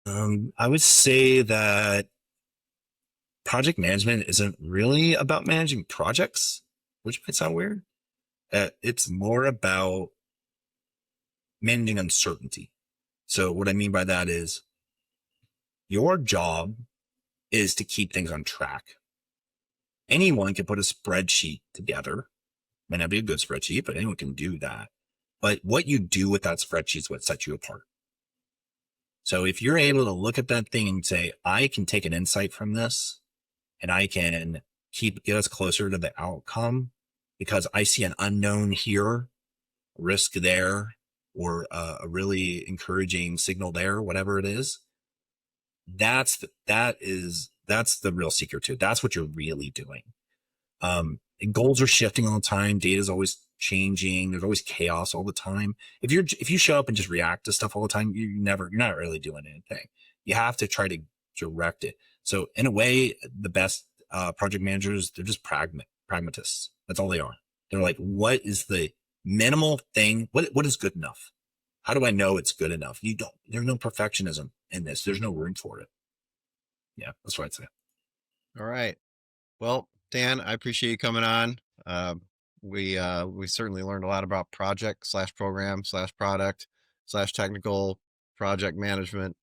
I would say that project management isn't really about managing projects, which might sound weird. It's more about managing uncertainty. So what I mean by that is your job is to keep things on track. Anyone can put a spreadsheet together. May not be a good spreadsheet, but anyone can do that. But what you do with that spreadsheet is what sets you apart. So if you're able to look at that thing and say, I can take an insight from this and I can get us closer to the outcome because I see an unknown here, risk there, or a really encouraging signal there, whatever it is. That's the real secret to it. That's what you're really doing. Goals are shifting all the time. Data is always changing. There's always chaos all the time. If you show up and just react to stuff all the time, you're not really doing anything. You have to try to direct it. So in a way, the best project managers, they're just pragmatists. That's all they are. They're like, what is the minimal thing? What is good enough? How do I know it's good enough? There's no perfectionism in this. There's no room for it. Yeah, that's what I'd say. All right. Well, Dan, I appreciate you coming on. We certainly learned a lot about project slash program slash product slash technical project management.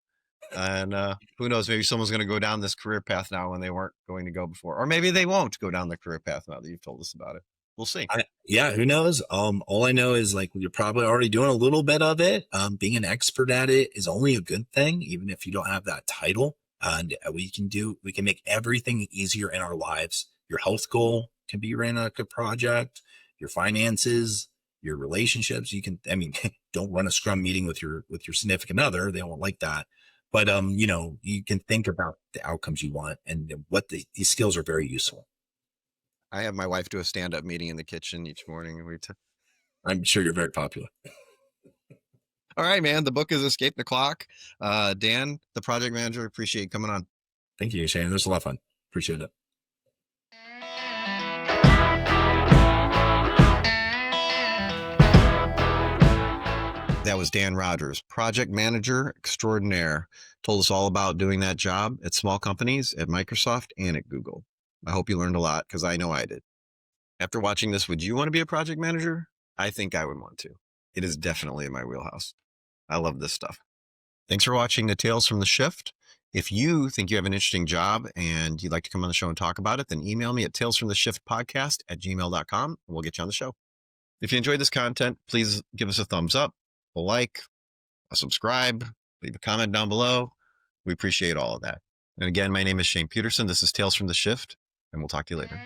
And who knows, maybe someone's going to go down this career path now when they weren't going to go before. Or maybe they won't go down the career path now that you've told us about it. We'll see. Yeah, who knows? All I know is like you're probably already doing a little bit of it. Being an expert at it is only a good thing, even if you don't have that title. And we can make everything easier in our lives. Your health goal can be ran a good project. Your finances, your relationships. You can, I mean, don't run a scrum meeting with your significant other. They won't like that. But you can think about the outcomes you want, and these skills are very useful. I have my wife do a stand-up meeting in the kitchen each morning, and I'm sure you're very popular. All right, man. The book is Escape the Clock. Dan, the project manager, appreciate you coming on. Thank you, Shane. It was a lot of fun. Appreciate it. That was Dan Rogers, project manager extraordinaire. Told us all about doing that job at small companies, at Microsoft, and at Google. I hope you learned a lot, because I know I did. After watching this, would you want to be a project manager? I think I would want to. It is definitely in my wheelhouse. I love this stuff. Thanks for watching the Tales from the Shift. If you think you have an interesting job and you'd like to come on the show and talk about it, then email me at talesfromtheshiftpodcast@gmail.com and we'll get you on the show. If you enjoyed this content, please give us a thumbs up, a like, a subscribe, leave a comment down below. We appreciate all of that. And again, my name is Shane Peterson. This is Tales from the Shift, and we'll talk to you later.